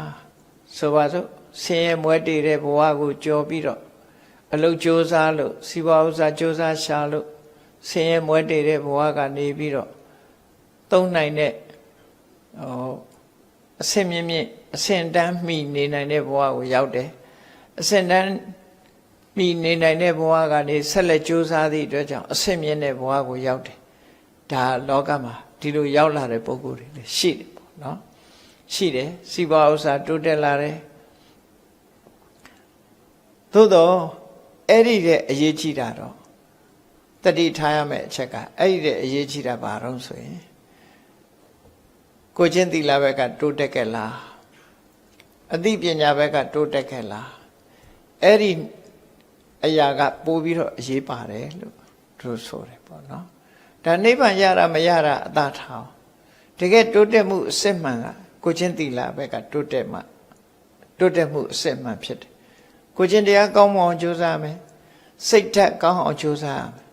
ဆိုပါစို့ဆင်းရဲမွဲတေတဲ့ဘဝကိုကြော်ပြီးတော့အလုတ်ကြိုးစားလို့စီးပွားဥစ္စာကြိုးစားရှာလို့ဆင်းရဲမွဲတေတဲ့ဘဝကနေပြီးတော့သုံးနိုင်တဲ့အဆင့်မြင့်အဆင့်တန်းမှီနေနိုင်တဲ့ဘဝကိုရောက်တယ်အဆင့်တန်းမှီနေနိုင်တဲ့ဘဝကနေဆက်လက်ကြိုးစားသည့်အတွက်ကြောင့်အဆင့်မြင့်တဲ့ဘဝကိုရောက်တယ်ဒါလောကမှာဒီလိုရောက်လာတဲ့ပုဂ္ဂိုလ်တွေလည်းရှိတယ်ပေါ့နော်ရှိတယ်စီးပွားဥစ္စာတိုးတက်လာတယ်သို့တော့အဲ့ဒီတဲ့အရေးကြီးတာတော့တတိထားရမယ့်အချက်ကအဲ့ဒီတဲ့အရေးကြီးတာဘာတော့ဆိုရင်ကိုချင်းသီလဘက်ကတိုးတက်ခဲ့လားအသိပညာဘက်ကတိုးတက်ခဲ့လားအဲ့ဒီအရာကပို့ပြီးတော့အရေးပါတယ်လို့သူဆိုတယ်ပေါ့နော်ဒါနိဗ္ဗာန်ရတာမရတာအသာထားတကယ်တိုးတက်မှုအစစ်မှန်ကကိုချင်းသီလဘက်ကတိုးတက်မှုအစစ်မှန်ဖြစ်တယ်ကိုချင်းတရားကောင်းအောင်ကြိုးစားမယ်စိတ်ဓာတ်ကောင်းအောင်ကြိုးစားရမယ်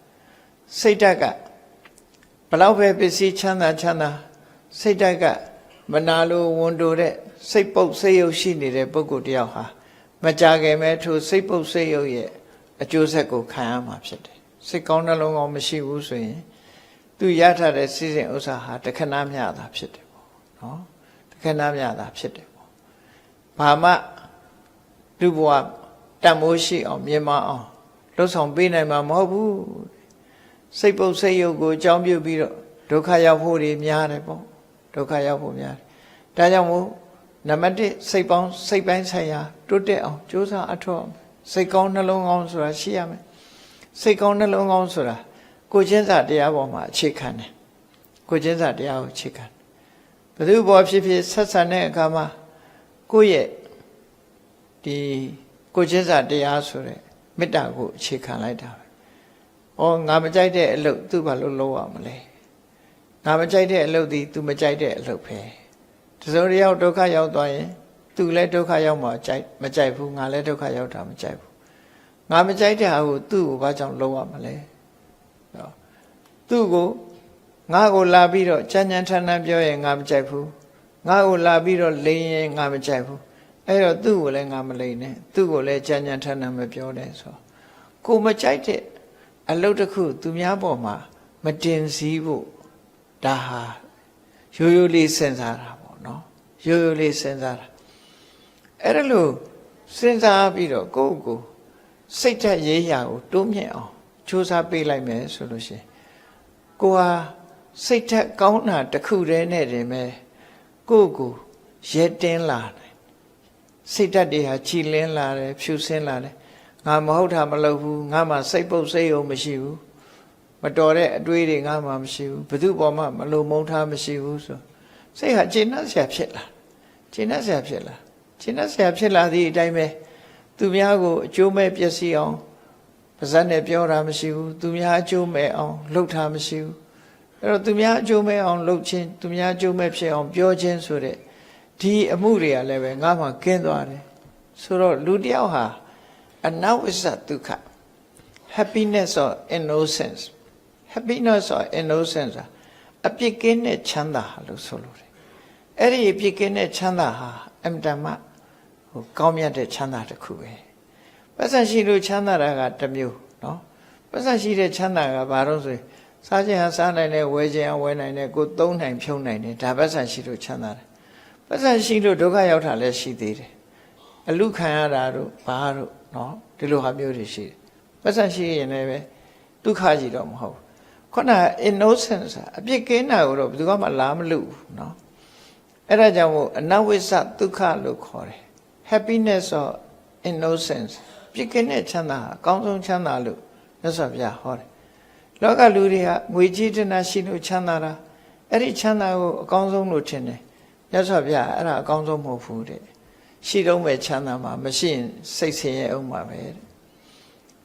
စိတ်ဓာတ်ကဘလောက်ပဲပစ္စည်းချမ်းသာစိတ်ဓာတ်ကမနာလိုဝန်တိုတဲ့စိတ်ပုတ်စိတ်ရုပ်ရှိနေတဲ့ပုဂ္ဂိုလ်တယောက်ဟာမကြခင်မဲ့ထိုစိတ်ပုတ်စိတ်ရုပ်ရဲ့အကျိုးဆက်ကိုခံရမှာဖြစ်တယ်စိတ်ကောင်းနှလုံးကောင်းမရှိဘူးဆိုရင်သူရထားတဲ့စီစဉ်ဥစ္စာဟာတခဏမျှတာဖြစ်တယ်ပေါ့နော်တခဏမျှတာဖြစ်တယ်ပေါ့ဘာမှလူဘဝတန်မိုးရှိအောင်မြင်မအောင်လှုပ်ဆောင်ပေးနိုင်မှာမဟုတ်ဘူးစိတ်ပုတ်စိတ်ရုပ်ကိုအကြောင်းပြုပြီးတော့ဒုက္ခရောက်ဖို့တွေများတယ်ပေါ့ဒုက္ခရောက်ဖို့များတယ်ဒါကြောင့်မို့နံပါတ်1စိတ်ပိုင်းဆိုင်ရာတိုးတက်အောင်ကြိုးစားအထောက်စိတ်ကောင်းနှလုံးကောင်းဆိုတာရှိရမယ်စိတ်ကောင်းနှလုံးကောင်းဆိုတာကိုချင်းစာတရားပေါ်မှာအခြေခံတယ်ကိုချင်းစာတရားကိုအခြေခံဘယ်သူဘောဖြစ်ဖြစ်ဆက်ဆံတဲ့အခါမှာကိုယ့်ရဲ့ဒီကိုချင်းစာတရားဆိုတဲ့မေတ္တာကိုအခြေခံလိုက်တာပဲ။ဩငါမကြိုက်တဲ့အလုပ်သူဘာလို့လုပ်ရမလဲ။ငါမကြိုက်တဲ့အလုပ်ဒီသူမကြိုက်တဲ့အလုပ်ပဲ။တစုံတစ်ယောက်ဒုက္ခရောက်သွားရင်သူလည်းဒုက္ခရောက်မှမကြိုက်ဘူးငါလည်းဒုက္ခရောက်တာမကြိုက်ဘူး။ငါမကြိုက်တဲ့ဟာကိုသူ့ကိုဘာကြောင့်လုပ်ရမလဲ။သူ့ကိုငါ့ကိုလာပြီးတော့ချမ်းချမ်းထမ်းထမ်းပြောရင်ငါမကြိုက်ဘူး။ငါ့ကိုလာပြီးတော့လိန်ရင်ငါမကြိုက်ဘူး။အဲ့တော့သူ့ကိုလည်းငါမလိန်နဲ့သူ့ကိုလည်းချမ်းချမ်းထမ်းထမ်းမပြောနဲ့ဆိုကိုမကြိုက်တဲ့အလုပ်တစ်ခုသူများပေါ်မှာမတင်စည်းဖို့ဒါဟာရိုးရိုးလေးစဉ်းစားတာပေါ့နော်ရိုးရိုးလေးစဉ်းစားတာအဲ့ဒါလို့စဉ်းစားပြီးတော့ကိုယ့်ကိုစိတ်ဓာတ်ရေးရာကိုတိုးမြင့်အောင်ကြိုးစားပေးလိုက်မယ်ဆိုလို့ရှိရင်ကိုဟာစိတ်ဓာတ်ကောင်းတာတစ်ခုတည်းနဲ့တင်မဲ့ကိုယ့်ကိုရဲတင်းလာတယ်စိတ်ဓာတ်တွေဟာချီလင်းလာတယ်ဖြူစင်းလာတယ်ငါမဟုတ်တာမလုပ်ဘူးငါမှစိတ်ပုတ်စိတ်ယုံမရှိဘူးမတော်တဲ့အတွေးတွေငါမှမရှိဘူးဘယ်သူပေါ်မှမလုံမုန်းထားမရှိဘူးဆိုစိတ်ဟာကျေနပ်စရာဖြစ်လာကျေနပ်စရာဖြစ်လာကျေနပ်စရာဖြစ်လာသည့်အတိုင်းပဲ သူများကိုအကျိုးမဲ့ပျက်စီးအောင်ပါဇက်နဲ့ပြောတာမရှိဘူးသူများအကျိုးမဲ့အောင်လှုပ်တာမရှိဘူးအဲ့တော့သူများအကျိုးမဲ့အောင်လှုပ်ခြင်းသူများအကျိုးမဲ့ဖြစ်အောင်ပြောခြင်းဆိုတဲ့ဒီအမှုတွေကလည်းပဲငါမှကင်းသွားတယ်ဆိုတော့လူတယောက်ဟာအနဝိဇ္ဇဒုက္ခ happiness or innocence happiness or innocence အပြစ်ကင်းတဲ့ချမ်းသာလို့ဆိုလိုတယ်အဲ့ဒီအပြစ်ကင်းတဲ့ချမ်းသာဟာအမြဲတမ်းကောင်းမြတ်တဲ့ချမ်းသာတစ်ခုပဲပတ်စံရှိလို့ချမ်းသာတာကတစ်မျိုးနော်ပတ်စံရှိတဲ့ချမ်းသာကဘာလို့ဆိုရင်စားခြင်းဟာစားနိုင်တယ်ဝယ်ခြင်းဟာဝယ်နိုင်တယ်ကိုသုံးနိုင်ဖြုံးနိုင်တယ်ဒါပတ်စံရှိလို့ချမ်းသာတယ်ပတ်စံရှိလို့ဒုက္ခရောက်တာလည်းရှိသေးတယ်အလုခံရတာတို့ဘာတို့နော်ဒီလိုဟာမျိုးတွေရှိတယ်ပတ်စံရှိရင်လည်းပဲဒုက္ခကြီးတော့မဟုတ်ခုန innocence အပြစ်ကင်းတာကိုတော့ဘယ်သူမှလာမလို့နော်အဲ့ဒါကြောင့်မို့အနဝိဇ္ဇဒုက္ခလို့ခေါ်တယ် happiness or innocence ပြစ်ကင်းတဲ့ချမ်းသာအကောင်းဆုံးချမ်းသာလို့မြတ်စွာဘုရားဟောတယ်လောကလူတွေကငွေကြီးတနာရှိလို့ချမ်းသာတာအဲ့ဒီချမ်းသာကိုအကောင်းဆုံးလို့ထင်တယ်မြတ်စွာဘုရားအဲ့ဒါအကောင်းဆုံးမဟုတ်ဘူးတဲ့ရှိတော့မဲ့ချမ်းသာမှာမရှိရင်စိတ်ဆင်းရဲအောင်ပါပဲတဲ့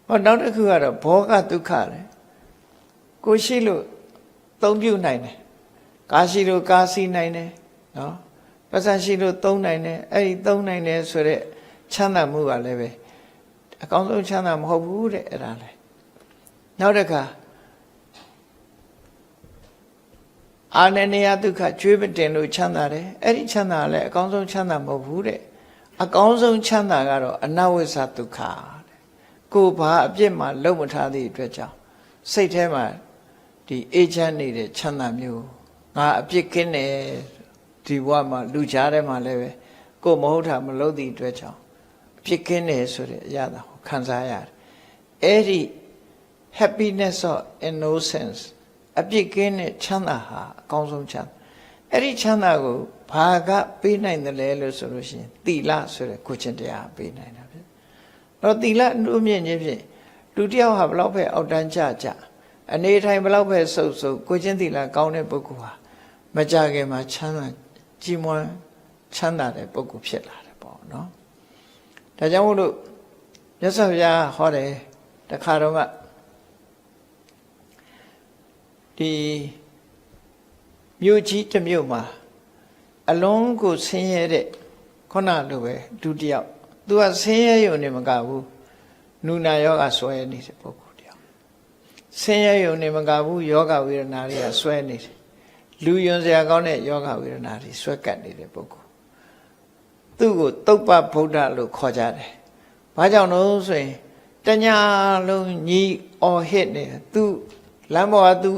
ဟောနောက်တစ်ခုကတော့ဘောဂဒုက္ခတဲ့ကိုရှိလို့သုံးပြုနိုင်တယ်ကားရှိလို့ကားစီးနိုင်တယ်နော်ပတ်စံရှိလို့သုံးနိုင်တယ်အဲ့ဒီသုံးနိုင်တယ်ဆိုတော့ချမ်းသာမှုကလည်းပဲအကောင်းဆုံးချမ်းသာမဟုတ်ဘူးတဲ့အဲ့ဒါလေနောက်တစ်ခါအာနနေယဒုက္ခကျွေးမတင်လို့ချမ်းသာတယ်အဲ့ဒီချမ်းသာလည်းအကောင်းဆုံးချမ်းသာမဟုတ်ဘူးတဲ့အကောင်းဆုံးချမ်းသာကတော့အနဝိဇ္ဇဒုက္ခတဲ့ကိုယ်ဘာအပြစ်မှလုံးမထားသည့်အတွက်ကြောင့်စိတ်ထဲမှာဒီအေးချမ်းနေတဲ့ချမ်းသာမျိုးငါအပြစ်ကင်းတယ်ဒီဘဝမှာလူကြားထဲမှာလည်းပဲကိုယ်မဟုတ်တာမလုပ်သည့်အတွက်ကြောင့်အပြစ်ကင်းတယ်ဆိုတဲ့အရာကိုခံစားရတယ်အဲ့ဒီ happiness or innocence အပြစ်ကင်းတဲ့ချမ်းသာဟာအကောင်းဆုံးချမ်းသာအဲ့ဒီချမ်းသာကိုဘာကပေးနိုင်တယ်လဲလို့ဆိုလို့ရှိရင်သီလဆိုတဲ့ကိုချင်းတရားပေးနိုင်တာဖြစ်တော့သီလအမြင့်ခြင်းဖြင့်လူတယောက်ဟာဘလောက်ပဲအောက်တန်းကြကြအနေထိုင်ဘလောက်ပဲစုပ်စုပ်ကိုချင်းသီလကောင်းတဲ့ပုဂ္ဂိုလ်ဟာမကြခင်မှာချမ်းသာကြီးမွမ်းချမ်းသာတဲ့ပုဂ္ဂိုလ်ဖြစ်လာတယ်ပေါ့နော်ဒါကြောင့်မို့လို့မြတ်စွာဘုရားဟောတယ်တခါတော့ကဒီမြို့ကြီးတစ်မြို့မှာအလုံးကိုဆင်းရဲတဲ့ခုနလိုပဲဒုတိယသူကဆင်းရဲရုံနဲ့မကဘူးနုနာယောဂဆွဲနေတဲ့ပုဂ္ဂိုလ်တယောက်ဆင်းရဲရုံနဲ့မကဘူးယောဂဝေဒနာတွေကဆွဲနေတယ်လူယွန်စရာကောင်းတဲ့ယောဂဝေဒနာတွေဆွဲကပ်နေတဲ့ပုဂ္ဂိုလ်သူ့ကိုတုပ္ပဗုဒ္ဓလို့ခေါ်ကြတယ်ဘာကြောင့်လို့ဆိုရင်တညာလုံးညီအော်ဟစ်နေသူလမ်းပေါ်ကသူ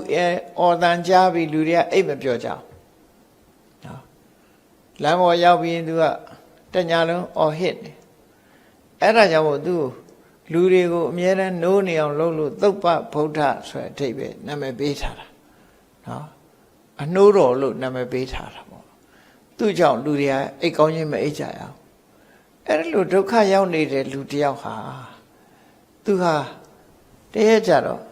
အော်တန်ကြားပြီးလူတွေကအိတ်မပြောကြအောင်နော်လမ်းပေါ်ရောက်ပြီးသူကတညာလုံးအော်ဟစ်နေအဲ့ဒါကြောင့်မို့သူလူတွေကိုအမြဲတမ်းနိုးနေအောင်လုပ်လို့သုပ္ပဗုဒ္ဓဆိုတဲ့အဓိပ္ပာယ်နာမည်ပေးထားတာနော်အနှိုးတော်လို့နာမည်ပေးထားတာပေါ့သူ့ကြောင့်လူတွေကအိတ်ကောင်းခြင်းမအိတ်ကြရအောင်အဲ့ဒါလို့ဒုက္ခရောက်နေတဲ့လူတယောက်ဟာသူဟာတရက်ကြတော့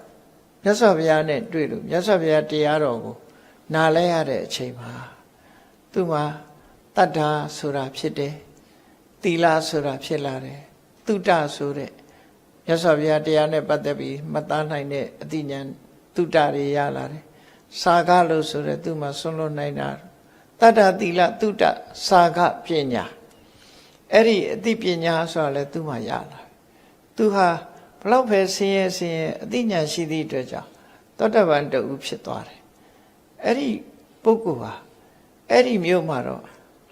မြတ်စွာဘုရားနဲ့တွေ့လို့မြတ်စွာဘုရားတရားတော်ကိုနားလဲရတဲ့အချိန်မှာသူမှာတတ္ထာဆိုတာဖြစ်တယ်သီလဆိုတာဖြစ်လာတယ်သုတဆိုတဲ့မြတ်စွာဘုရားတရားနဲ့ပတ်သက်ပြီးမသားနိုင်တဲ့အသိဉာဏ်သုတတွေရလာတယ်စာကလို့ဆိုတဲ့သူမှာဆွလွတ်နိုင်တာတတ္ထာသီလသုတစာကပညာအဲ့ဒီအသိပညာဆိုတာလည်းသူမှာရလာသူဟာဘလောက်ပဲဆင်းရဲအသိဉာဏ်ရှိသည့်အတွက်ကြောင့်သောတပန်တူဖြစ်သွားတယ်အဲ့ဒီပုဂ္ဂိုလ်ဟာအဲ့ဒီမျိုးမှာတော့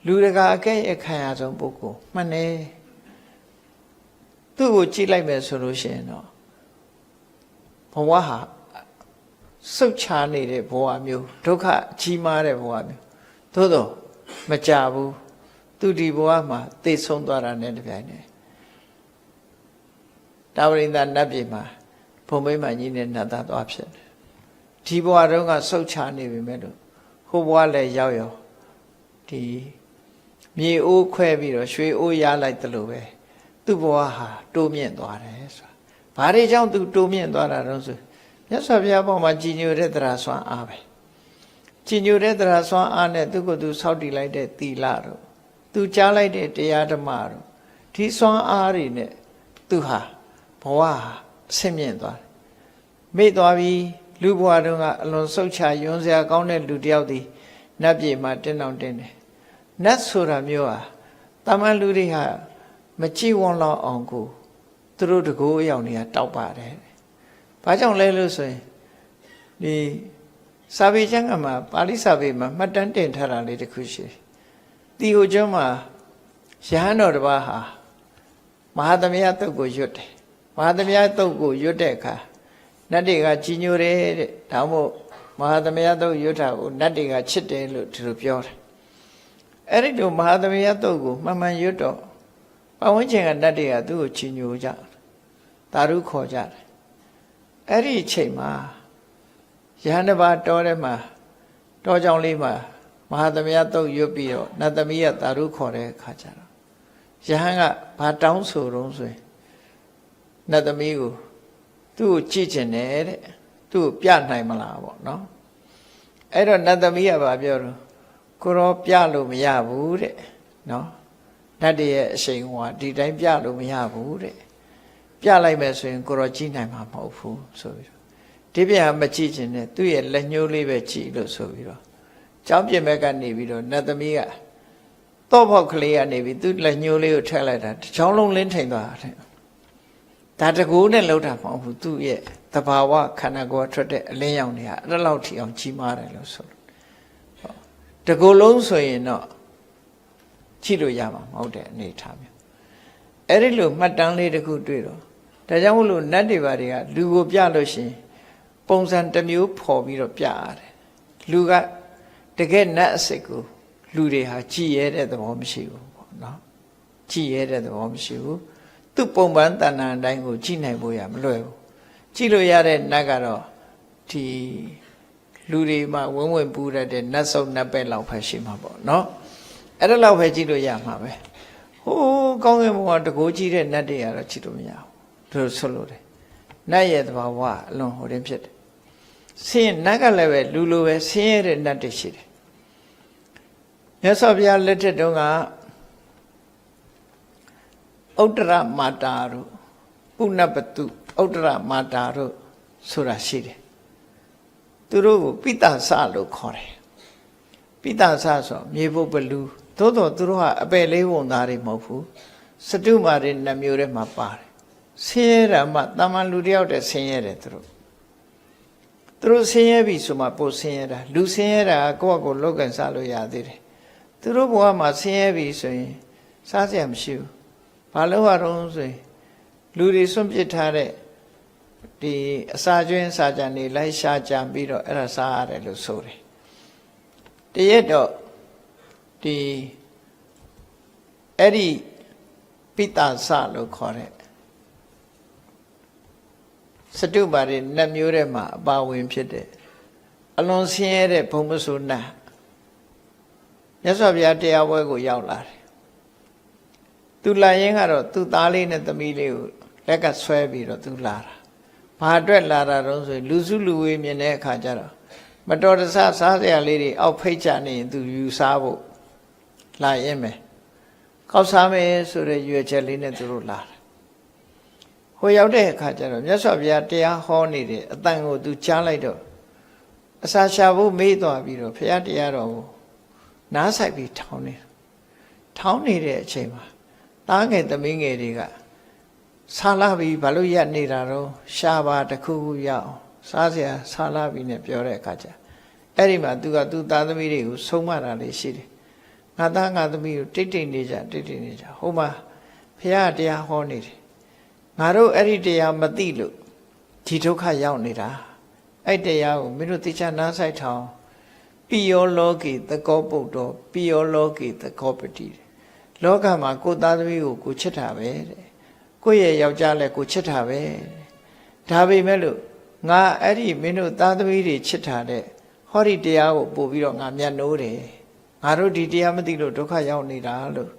လူတကာအကဲ့ရဲ့ခံရဆုံးပုဂ္ဂိုလ်မှန်တယ်သူ့ကိုကြည့်လိုက်မယ်ဆိုလို့ရှိရင်တော့ဘဝဟာစုတ်ချနေတဲ့ဘဝမျိုးဒုက္ခကြီးမားတဲ့ဘဝမျိုးသို့တော့မကြဘူးသူဒီဘဝမှာသိဆုံးသွားတာနဲ့တပြိုင်နက်တာဝရိန္ဒနတ်ပြည်မှာဘုံမိမကြီးနဲ့နတ်သားသွားဖြစ်တယ်ဒီဘဝတုန်းကစုတ်ချနေပြီမဲ့လို့ဟိုဘဝလည်းရောက်ရောဒီမြေအိုးခွဲပြီးတော့ရွှေအိုးရလိုက်တယ်လို့ပဲသူ့ဘဝဟာတိုးမြင့်သွားတယ်ဆိုတာဘာတွေကြောင့်သူတိုးမြင့်သွားတာတော့ဆိုမြတ်စွာဘုရားပေါ်မှာကြည်ညိုတဲ့တရားစွမ်းအားပဲကြည်ညိုတဲ့တရားစွမ်းအားနဲ့သူ့ကိုယ်သူစောင့်တည်လိုက်တဲ့သီလတို့သူကြားလိုက်တဲ့တရားဓမ္မတို့ဒီစွမ်းအားတွေနဲ့ သူဟာဘဝအဆင့်မြင့်သွားတယ်မေ့သွားပြီးလူဘဝတုန်းကအလွန်ဆုတ်ချယွန်းစရာကောင်းတဲ့လူတစ်ယောက်ဒီနတ်ပြည်မှာတင်းအောင်တင်းတယ်နတ်ဆိုတာမျိုးဟာတာမန်လူတွေဟာမကြည့်ဝန်းလောက်အောင်ကိုသူတို့တကူအယောင်တွေကတောက်ပါတယ်ဘာကြောင့်လဲလို့ဆိုရင်ဒီစာပေကျမ်းကမှာပါဠိစာပေမှာမှတ်တမ်းတင်ထားတာလေးတစ်ခုရှိတယ်တီဟိုကျွန်းမှာရဟန်းတော်တစ်ပါးဟာမဟာသမယတုတ်ကိုရွတ်တယ်မဟာသမယတုတ်ကိုရွတ်တဲ့အခါနတ်တွေကကြီးညိုတယ်တဲ့ဒါမို့မဟာသမယတုတ်ရွတ်တာကိုနတ်တွေကချစ်တယ်လို့သူတို့ပြောတယ်အဲ့ဒီလိုမဟာသမယတုတ်ကိုမှန်မှန်ရွတ်တော့ပတ်ဝန်းကျင်ကနတ်တွေကသူ့ကိုကြီးညိုကြတာရုခေါ်ကြတယ်အဲ့ဒီအချိန်မှာရဟန်းတစ်ပါးတောထဲမှာတောကြောင်လေးမှာမဟာသမယတုတ်ရွတ်ပြီးတော့နတ်သမီးကတာရုခေါ်တဲ့အခါကျတော့ရဟန်းကဘာတောင်းဆိုတော့ဆိုရင်နတ်သမီးကိုသူ့ကိုကြည့်ကျင်တယ်တဲ့သူ့ကိုပြနိုင်မလားပေါ့နော်အဲ့တော့နတ်သမီးကဘာပြောတော့ကိုရောပြလို့မရဘူးတဲ့နော်နတ်တည်းရဲ့အရှိန်ဟောဒီတိုင်းပြလို့မရဘူးတဲ့ပြလိုက်မယ်ဆိုရင်ကိုရောကြည့်နိုင်မှာမဟုတ်ဘူးဆိုပြီးတော့ဒီပြန်မကြည့်ကျင်နဲ့သူ့ရဲ့လက်ညှိုးလေးပဲကြည့်လို့ဆိုပြီးတော့ကျောင်းပြင်ဘက်ကနေပြီးတော့နတ်သမီးကတော့ဖောက်ကလေးကနေပြီးသူ့လက်ညှိုးလေးကိုထည့်လိုက်တာတစ်ချောင်းလုံးလင်းထိန်သွားတယ်ဒါတကူနဲ့လှုပ်တာမဟုတ်ဘူးသူ့ရဲ့သဘာဝခန္ဓာကိုယ်ထွက်တဲ့အလင်းရောင်တွေကအဲ့လောက်ထိအောင်ကြီးမားတယ်လို့ဆိုလို့တကူလုံးဆိုရင်တော့ကြည့်လို့ရမှာမဟုတ်တဲ့အနေထားမျိုးအဲ့ဒီလိုမှတ်တမ်းလေးတစ်ခုတွေ့တော့ဒါကြောင့်မို့လို့နတ်တွေဘာတွေကလူကိုပြလို့ရှိရင်ပုံစံတစ်မျိုးဖော်ပြီးတော့ပြရတယ်လူကတကယ်နတ်အစစ်ကိုလူတွေဟာကြည်ရဲတဲ့သဘောမရှိဘူးပေါ့နော်ကြည်ရဲတဲ့သဘောမရှိဘူးသူ့ပုံပန်းတဏ္ဍာန်တိုင်းကိုကြည်နိုင်ဖို့ရမလွယ်ဘူးကြည်လို့ရတဲ့နတ်ကတော့ဒီလူတွေမှာဝင်ပူးရတဲ့နတ်ဆုပ်နတ်ပဲ့လောက်ပဲရှိမှာပေါ့နော်အဲ့ဒါလောက်ပဲကြည်လို့ရမှာပဲဟိုးကောင်းကင်ဘုံကတကိုးကြည့်တဲ့နတ်တွေကတော့ကြည်လို့မရဘူးသူဆိုလို့တယ်နတ်ရဲ့သဘာဝအလွန်ဟိုတင်းဖြစ်တယ်ဆင်းနတ်ကလည်းပဲလူလိုပဲဆင်းရဲတဲ့နတ်တွေရှိတယ်မြတ်စွာဘုရားလက်ထက်တုန်းကဥတ္တရမာတာတို့ပုဏ္ဏပတုဥတ္တရမာတာတို့ဆိုတာရှိတယ်သူတို့ကိုပိတ္တဆလို့ခေါ်တယ်ပိတ္တဆဆိုမြေဖို့ဘလူသို့တော်သူတို့ဟာအပယ်လေးဝန်သားတွေမဟုတ်ဘူးစတုမာတွေနှမျိုးထဲမှာပါတယ်ဆင်းရဲတာမှတာမန်လူတယောက်တည်းဆင်းရဲတယ်သူတို့ဆင်းရဲပြီဆိုမှပို့ဆင်းရဲတာလူဆင်းရဲတာကိုယ့်အကိုလောက်ကင်စားလို့ရသေးတယ်သူတို့ဘဝမှာဆင်းရဲပြီဆိုရင်စားစရာမရှိဘူးဘာလို့ရတော့ဆိုရင်လူတွေစွန့်ပစ်ထားတဲ့ဒီအစာကျွင်းစာကြံတွေလိုက်ရှာကြံပြီးတော့အဲ့ဒါစားရတယ်လို့ဆိုတယ်တရက်တော့ဒီအဲ့ဒီပိတ္တဆလို့ခေါ်တဲ့စတုပါရိနတ်မျိုးထဲမှာအပါဝင်ဖြစ်တဲ့အလွန်ဆင်းရဲတဲ့ဘုံမဆိုးနတ်မြတ်စွာဘုရားတရားပွဲကိုရောက်လာတယ်သူလာရင်ကတော့သူ့သားလေးနဲ့သမီးလေးကိုလက်ကဆွဲပြီးတော့သူလာတာဘာအတွက်လာတာတော့ဆိုရင်လူစုလူဝေးမြင်တဲ့အခါကျတော့မတော်တဆစားစရာလေးတွေအောက်ဖိတ်ချနေရင်သူယူစားဖို့လာရင်မယ်ကောက်စားမယ်ဆိုတဲ့ရွယ်ချက်လေးနဲ့သူတို့လာတယ်ဟိုရောက်တဲ့အခါကျတော့မြတ်စွာဘုရားတရားဟောနေတဲ့အတန်ကိုသူကြားလိုက်တော့အစာရှာဖို့မေးသွားပြီးတော့ဘုရားတရားတော်ကိုနားဆိုင်ပြီးထောင်းနေတဲ့အချိန်မှာတားငယ်သမီးငယ်တွေကဆာလာပြီးဘာလို့ရက်နေတာတော့ရှားပါတခုခုရအောင်စားစရာဆာလာပြီးနဲ့ပြောတဲ့အခါကျအဲ့ဒီမှာသူကသူ့သားသမီးတွေကိုဆုံးမတာလေးရှိတယ်ငါသားငါသမီးကိုတိတ်တိတ်နေကြဟိုမှာဘုရားတရားဟောနေတယ်ငါတို့အဲ့ဒီတရားမသိလို့ဒီဒုက္ခရောက်နေတာအဲ့တရားကိုမင်းတို့သိချနားဆိုင်ထောင်ပိယောလောကေသကောပုတ္တောပိယောလောကေသကောပတိလောကမှာကိုယ်သားသမီးကိုကိုချစ်တာပဲတဲ့ကိုယ့်ရဲ့ယောက်ျားလည်းကိုချစ်တာပဲဒါပေမဲ့လို့ငါအဲ့ဒီမင်းတို့သားသမီးတွေချစ်တာတဲ့ဟောဒီတရားကိုပို့ပြီးတော့ငါမျက်နှိုးတယ်ငါတို့ဒီတရားမသိလို့ဒုက္ခရောက်နေတာလို့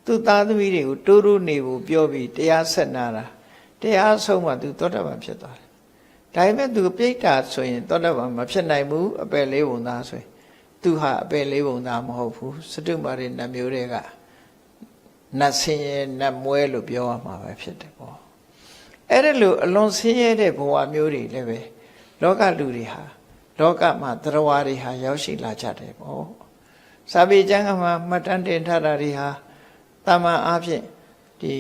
သူ့သားသမီးတွေကိုတိုးတိုးနေဖို့ပြောပြီးတရားဆက်နာတာတရားဆုံးမှသူသောတာပန်ဖြစ်သွားတယ်ဒါပေမဲ့သူပြိတ္တာဆိုရင်သောတာပန်မဖြစ်နိုင်ဘူးအပယ်လေးပုံသားဆိုရင်သူဟာအပယ်လေးပုံသားမဟုတ်ဘူးစတုမာရိနတ်မျိုးတွေကနတ်ဆင်းရဲနတ်မွဲလို့ပြောရမှာပဲဖြစ်တယ်ပေါ့ အဲ့ဒါလို့အလွန်ဆင်းရဲတဲ့ဘဝမျိုးတွေလည်းပဲလောကလူတွေဟာလောကမှာသရဝါတွေဟာရောက်ရှိလာကြတယ်ပေါ့စာပေကျမ်းကမှာမှတ်တမ်းတင်ထားတာတွေဟာတာမန်အားဖြင့်ဒီ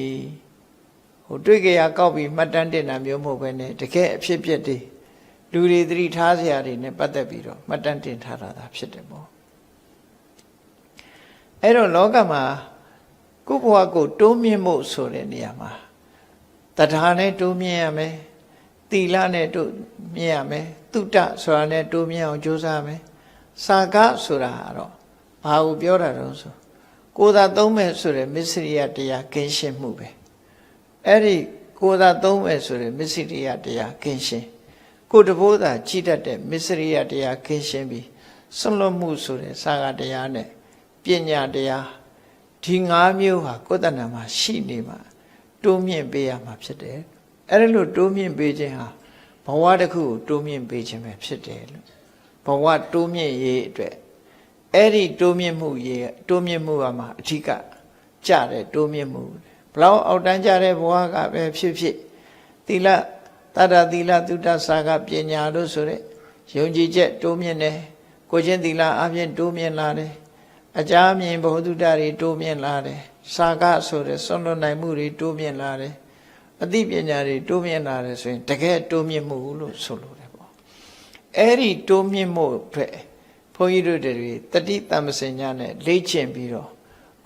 တွေ့ကြရကောက်ပြီးမှတ်တမ်းတင်တာမျိုးမဟုတ်ဘဲနဲ့တကယ်အဖြစ်ပြက်တွေလူတွေသတိထားစရာတွေနဲ့ပတ်သက်ပြီးတော့မှတ်တမ်းတင်ထားတာဖြစ်တယ်ပေါ့အဲ့တော့လောကမှာကိုယ့်ဘဝကိုတိုးမြင့်ဖို့ဆိုတဲ့နေရာမှာတရားနဲ့တိုးမြင့်ရမယ်သီလနဲ့တိုးမြင့်ရမယ်သုတ္တဆိုတာနဲ့တိုးမြင့်အောင်ကြိုးစားမယ်စာကဆိုတာကတော့ဘာကိုပြောတာတော့ဆိုကိုယ်သာသုံးမဲ့ဆိုတဲ့မစ္စရိယတရားကင်းရှင်းမှုပဲအဲ့ဒီကိုယ်သာသုံးမဲ့ဆိုတဲ့မစ္စရိယတရားကင်းရှင်းကိုယ်တဘိုးသာကြည်တတ်တဲ့မစ္စရိယတရားကင်းရှင်းပြီးစွန့်လွတ်မှုဆိုတဲ့စာကတရားနဲ့ပညာတရားဒီ၅မျိုးဟာကိုယ်တဏ္ဍာမှာရှိနေမှာတိုးမြင့်ပေးရမှာဖြစ်တယ်အဲ့ဒါလို့တိုးမြင့်ပေးခြင်းဟာဘဝတစ်ခုကိုတိုးမြင့်ပေးခြင်းပဲဖြစ်တယ်လို့ဘဝတိုးမြင့်ရေးအတွက်အဲ့ဒီတိုးမြင့်မှုရေးတိုးမြင့်မှုကမှအဓိကကြတဲ့တိုးမြင့်မှုဘလောက်အောက်တန်းကြတဲ့ဘဝကပဲဖြစ်ဖြစ်သီလတတ္တသီလသုတ္တစာကပညာလို့ဆိုတဲ့ယုံကြည်ချက်တိုးမြင့်တယ်ကိုချင်းသီလအပြင်တိုးမြင့်လာတယ်အကြမြင်ဘုဒ္ဓတွေတိုးမြင့်လာတယ်စာကဆိုတဲ့စွန့်လွတ်နိုင်မှုတွေတိုးမြင့်လာတယ်အသိပညာတွေတိုးမြင့်လာတယ်ဆိုရင်တကယ်တိုးမြင့်မှုလို့ဆိုလိုတယ်ပေါ့အဲ့ဒီတိုးမြင့်မှုအတွက်ဘုန်းကြီးတို့တွေတတိတမ္ပစညာနဲ့လေ့ကျင့်ပြီးတော့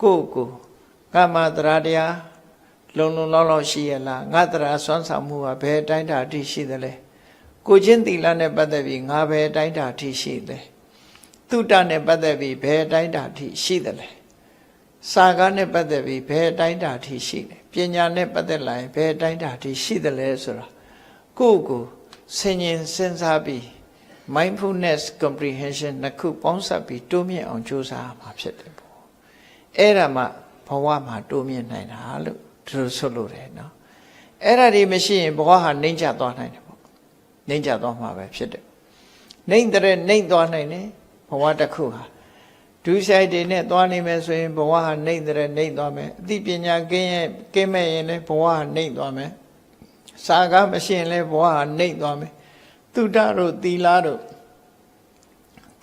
ကိုယ့်ကိုငါမှတရားတရားလုံလုံလောက်လောက်ရှိရလားငါတရားစွမ်းဆောင်မှုကဘယ်အတိုင်းတာအထိရှိသလဲကိုချင်းသီလနဲ့ပတ်သက်ပြီးငါဘယ်အတိုင်းတာအထိရှိသလဲသုတ္တနဲ့ပတ်သက်ပြီးဘယ်အတိုင်းတာအထိရှိသလဲစာကနဲ့ပတ်သက်ပြီးဘယ်အတိုင်းတာအထိရှိတယ်ပညာနဲ့ပတ်သက်လာရင်ဘယ်အတိုင်းတာအထိရှိသလဲဆိုတာကိုယ့်ကိုဆင်ញင်စဉ်းစားပြီး mindfulness comprehension နှစ်ခုပေါင်းစပ်ပြီးတိုးမြင့်အောင်ကြိုးစားမှာဖြစ်တယ်ပေါ့အဲ့ဒါမှဘဝမှာတိုးမြင့်နိုင်တာလို့သူတို့ဆိုလို့တယ်နော်အဲ့ဒါတွေမရှိရင်ဘဝဟာနှိမ့်ချသွားနိုင်တယ်ပေါ့နှိမ့်ချသွားမှာပဲဖြစ်တယ်နှိမ့်တဲ့နှိမ့်သွားနိုင်တယ်ဘဝတစ်ခုဟာဒုစရိုက်တွေနဲ့သွားနေမယ်ဆိုရင်ဘဝဟာနှိမ့်တဲ့နှိမ့်သွားမယ်အသိပညာကင်းမဲ့ရင်လည်းဘဝဟာနှိမ့်သွားမယ်စာကမရှိရင်လည်းဘဝဟာနှိမ့်သွားမယ်သုတ္တတို့သီလတို့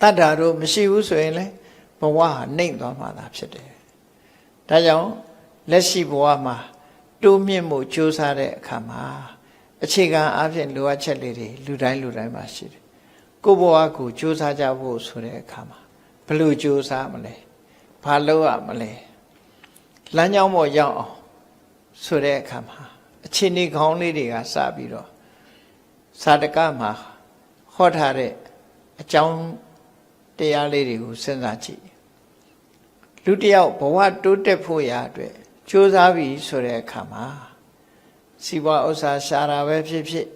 တတ္တာတို့မရှိဘူးဆိုရင်လည်းဘဝဟာနှိမ့်သွားမှာသာဖြစ်တယ်ဒါကြောင့်လက်ရှိဘဝမှာတိုးမြင့်မှုကြိုးစားတဲ့အခါမှာအခြေခံအဖြစ်လိုအပ်ချက်လေးတွေလူတိုင်းမှာရှိတယ်ကိုယ့်ဘဝကိုကြိုးစားကြဖို့ဆိုတဲ့အခါမှာဘယ်လိုကြိုးစားမလဲဘာလုပ်ရမလဲလမ်းကြောင်းပေါ်ရောက်အောင်ဆိုတဲ့အခါမှာအခြေအနေကောင်းလေးတွေကစပြီးတော့စာတကမှာဟောထားတဲ့အကြောင်းတရားလေးတွေကိုစဉ်းစားကြည့်လူတယောက်ဘဝတိုးတက်ဖို့ရာအတွက်ကြိုးစားပြီးဆိုတဲ့အခါမှာစီးပွားဥစ္စာရှာတာပဲဖြစ်ဖြစ်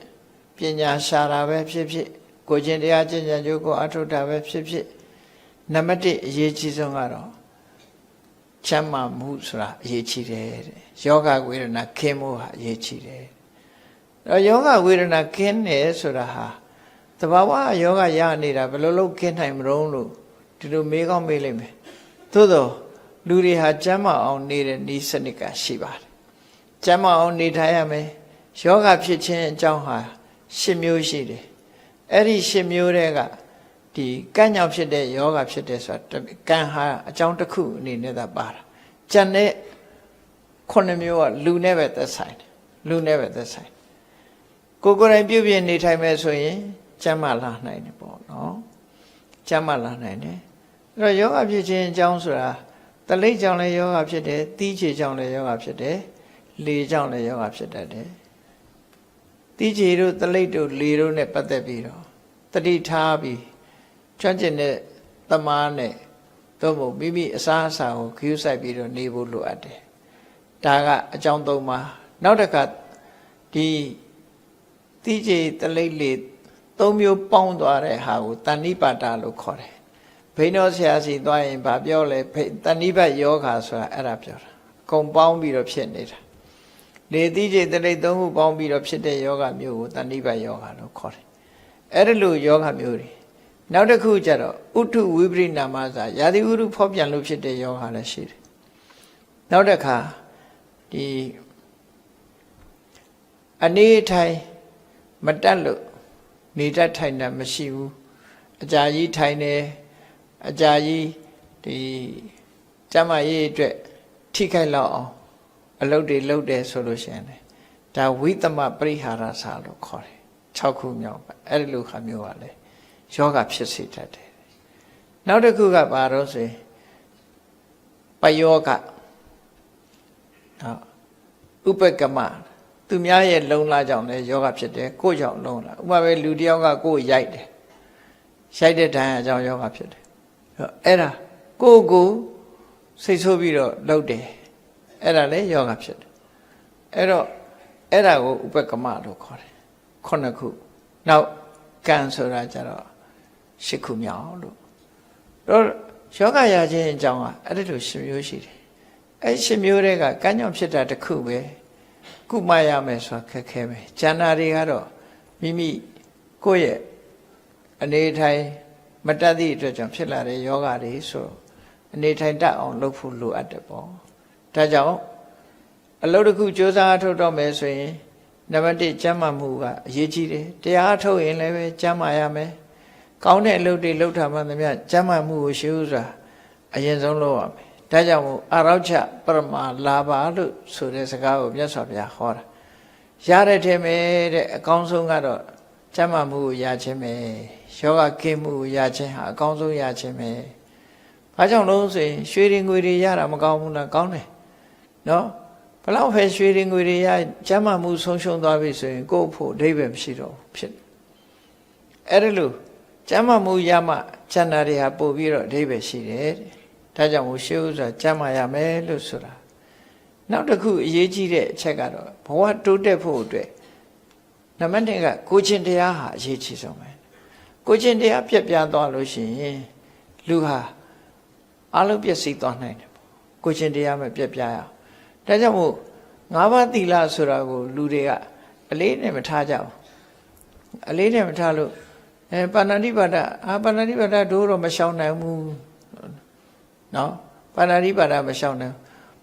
ပညာရှာတာပဲဖြစ်ဖြစ်ကိုကျင့်တရားကျင့်ကြံကြိုးကိုအထုတာပဲဖြစ်ဖြစ်နံပါတ်1အရေးကြီးဆုံးကတော့ချမ်းသာမှုဆိုတာအရေးကြီးတယ်တဲ့ယောဂဝေဒနာခင်းမှုဟာအရေးကြီးတယ်အဲ့တော့ယောဂဝေဒနာခင်းတယ်ဆိုတာဟာသဘာဝယောဂရနေတာဘယ်လိုလုပ်ခင်းနိုင်မလို့ဒီလိုမေးကောင်းမေးလိမ့်မယ်သို့တော့လူတွေဟာကျမ်းမာအောင်နေတဲ့ဤစနစ်ကရှိပါတယ်ကျမ်းမာအောင်နေထိုင်ရမယ်ယောဂဖြစ်ခြင်းအကြောင်းဟာ10မျိုးရှိတယ်အဲ့ဒီ10မျိုးတည်းကဒီကံ့ကြောင့်ဖြစ်တဲ့ယောဂဖြစ်တဲ့ဆိုတာကံဟာအကြောင်းတစ်ခုအနေနဲ့သာပါတာကျန်တဲ့9မျိုးကလူနဲ့ပဲသက်ဆိုင်တယ်လူနဲ့ပဲသက်ဆိုင်ကိုယ်တိုင်ပြုပြင်နေထိုင်မယ်ဆိုရင်ကျမ်းမာလာနိုင်တယ်ပေါ့နော်ကျမ်းမာလာနိုင်တယ်အဲ့တော့ယောဂဖြစ်ခြင်းအကြောင်းဆိုတာတလိပ်ကြောင့်လည်းယောဂဖြစ်တယ်တီးချေကြောင့်လည်းယောဂဖြစ်တယ်လေကြောင့်လည်းယောဂဖြစ်တတ်တယ်တီးချေတို့တလိပ်တို့လေတို့နဲ့ပတ်သက်ပြီးတော့တတိထားပြီးကျွမ်းကျင်တဲ့သမားနဲ့သို့မဟုတ်မိမိအစားအစာကိုခရူးဆိုင်ပြီးတော့နေဖို့လိုအပ်တယ်ဒါကအကြောင်း၃ပါးနောက်တစ်ခါဒီတီးချေတလိပ်လေ၃မျိုးပေါင်းသွားတဲ့ဟာကိုတဏှိပါဒလို့ခေါ်တယ်ဘိန်းတော်ဆရာစီသွားရင်ဗာပြောလဲတဏှိပတ်ယောဂါဆိုတာအဲ့ဒါပြောတာအကုန်ပေါင်းပြီးတော့ဖြစ်နေတာလေတိကျတလိပ်၃ခုပေါင်းပြီးတော့ဖြစ်တဲ့ယောဂမျိုးကိုတဏှိပတ်ယောဂါလို့ခေါ်တယ်အဲ့ဒါလို့ယောဂမျိုးတွေနောက်တစ်ခုကျတော့ဥထုဝိပရိနာမစာယာတိဥထုဖောက်ပြန်လို့ဖြစ်တဲ့ယောဂါလည်းရှိတယ်နောက်တစ်ခါဒီ အနေထိုင်မတက်လို့နေတတ်ထိုင်တာမရှိဘူးအကြာကြီးထိုင်တယ်အကြာကြီးဒီကျမရေးအတွက်ထိခိုက်လောက်အောင်အလုပ်တွေလုပ်တယ်ဆိုလို့ရှိရင်ဒါဝိသမပရိဟာရစာလို့ခေါ်တယ်6ခုမြောက်ပါအဲ့ဒီလိုခါမျိုးပါလေယောဂဖြစ်စေတတ်တယ်နောက်တစ်ခုကဘာလို့ဆိုရင်ပယောဂဥပက္ကမသူများရဲ့လုံလာကြောင့်လည်းယောဂဖြစ်တယ်ကိုယ့်ကြောင့်လုံလာဥပမာပဲလူတယောက်ကကိုယ်ရိုက်တယ်ရိုက်တဲ့ဒဏ်အကြောင်းယောဂဖြစ်တယ်အဲ့ဒါကိုစိတ်ဆိုးပြီးတော့လှုပ်တယ်အဲ့ဒါလည်းယောဂဖြစ်တယ်အဲ့တော့အဲ့ဒါကိုဥပက္ကမလို့ခေါ်တယ်9ခုနောက်ကံဆိုတာကြတော့10ခုမြောက်လို့တော့ယောဂရခြင်းအကြောင်းကအဲ့ဒီလို10မျိုးရှိတယ်အဲ့10မျိုးတွေကကံကြောင့်ဖြစ်တာတစ်ခုပဲကုမရမယ်ဆိုတာခက်ခဲပဲဉာဏ်နာတွေကတော့မိမိကိုယ့်ရဲ့အနေထိုင်မတတ်သည့်အတွက်ကြောင့်ဖြစ်လာတဲ့ယောဂတွေဆိုအနေထိုင်တတ်အောင်လုပ်ဖို့လိုအပ်တယ်ပေါ့ဒါကြောင့်အလုပ်တစ်ခုစ조사အထုတ်တော့မယ်ဆိုရင်နံပါတ်1ကျမ်းမာမှုကအရေးကြီးတယ်တရားအထုတ်ရင်လည်းပဲကျမ်းမာရမယ်ကောင်းတဲ့အလုပ်တွေလုပ်တာမှသမျှကျမ်းမာမှုကိုရှေးဥစွာအရင်ဆုံးလုပ်ရမယ်ဒါကြောင့်မို့အာရောချပရမလာဘလို့ဆိုတဲ့စကားကိုမြတ်စွာဘုရားဟောတာရတဲ့ထဲမှာတဲ့အကောင်းဆုံးကတော့ကျမ်းမာမှုကိုရခြင်းပဲယောဂကင်းမှုကိုရခြင်းဟာအကောင်းဆုံးရခြင်းပဲဘာကြောင့်လို့ဆိုရင်ရွှေတွေငွေတွေရတာမကောင်းဘူးလားကောင်းတယ်နော်ဘလောက်ပဲရွှေတွေငွေတွေရကျမ်းမာမှုဆုံးရှုံးသွားပြီဆိုရင်ကိုယ့်ဖို့အဓိပ္ပာယ်မရှိတော့ဘူးဖြစ်အဲ့ဒါလို့ကျမ်းမာမှုရမှကျန်တာတွေဟာပို့ပြီးတော့အဓိပ္ပာယ်ရှိတယ်ဒါကြောင့်မို့ရှေးဥစွာကျမ်းမာရမယ်လို့ဆိုတာနောက်တစ်ခုအရေးကြီးတဲ့အချက်ကတော့ဘဝတိုးတက်ဖို့အတွက်နံပါတ်1ကကိုချင်းတရားဟာအရေးကြီးဆုံးပဲကိုချင်းတရားပြက်ပြားသွားလို့ရှိရင်လူဟာအလုံးပျက်စီးသွားနိုင်တယ်ပေါ့ကိုချင်းတရားမပြက်ပြားရအောင်ဒါကြောင့်မို့၅ပါးသီလဆိုတာကိုလူတွေကအလေးနဲ့မထားကြဘူးအလေးနဲ့မထားလို့ပါဏာတိပါဒပါဏာတိပါဒတို့တော့မရှောင်နိုင်ဘူးနော်ပါဏာတိပါဒမရှောင်နိုင်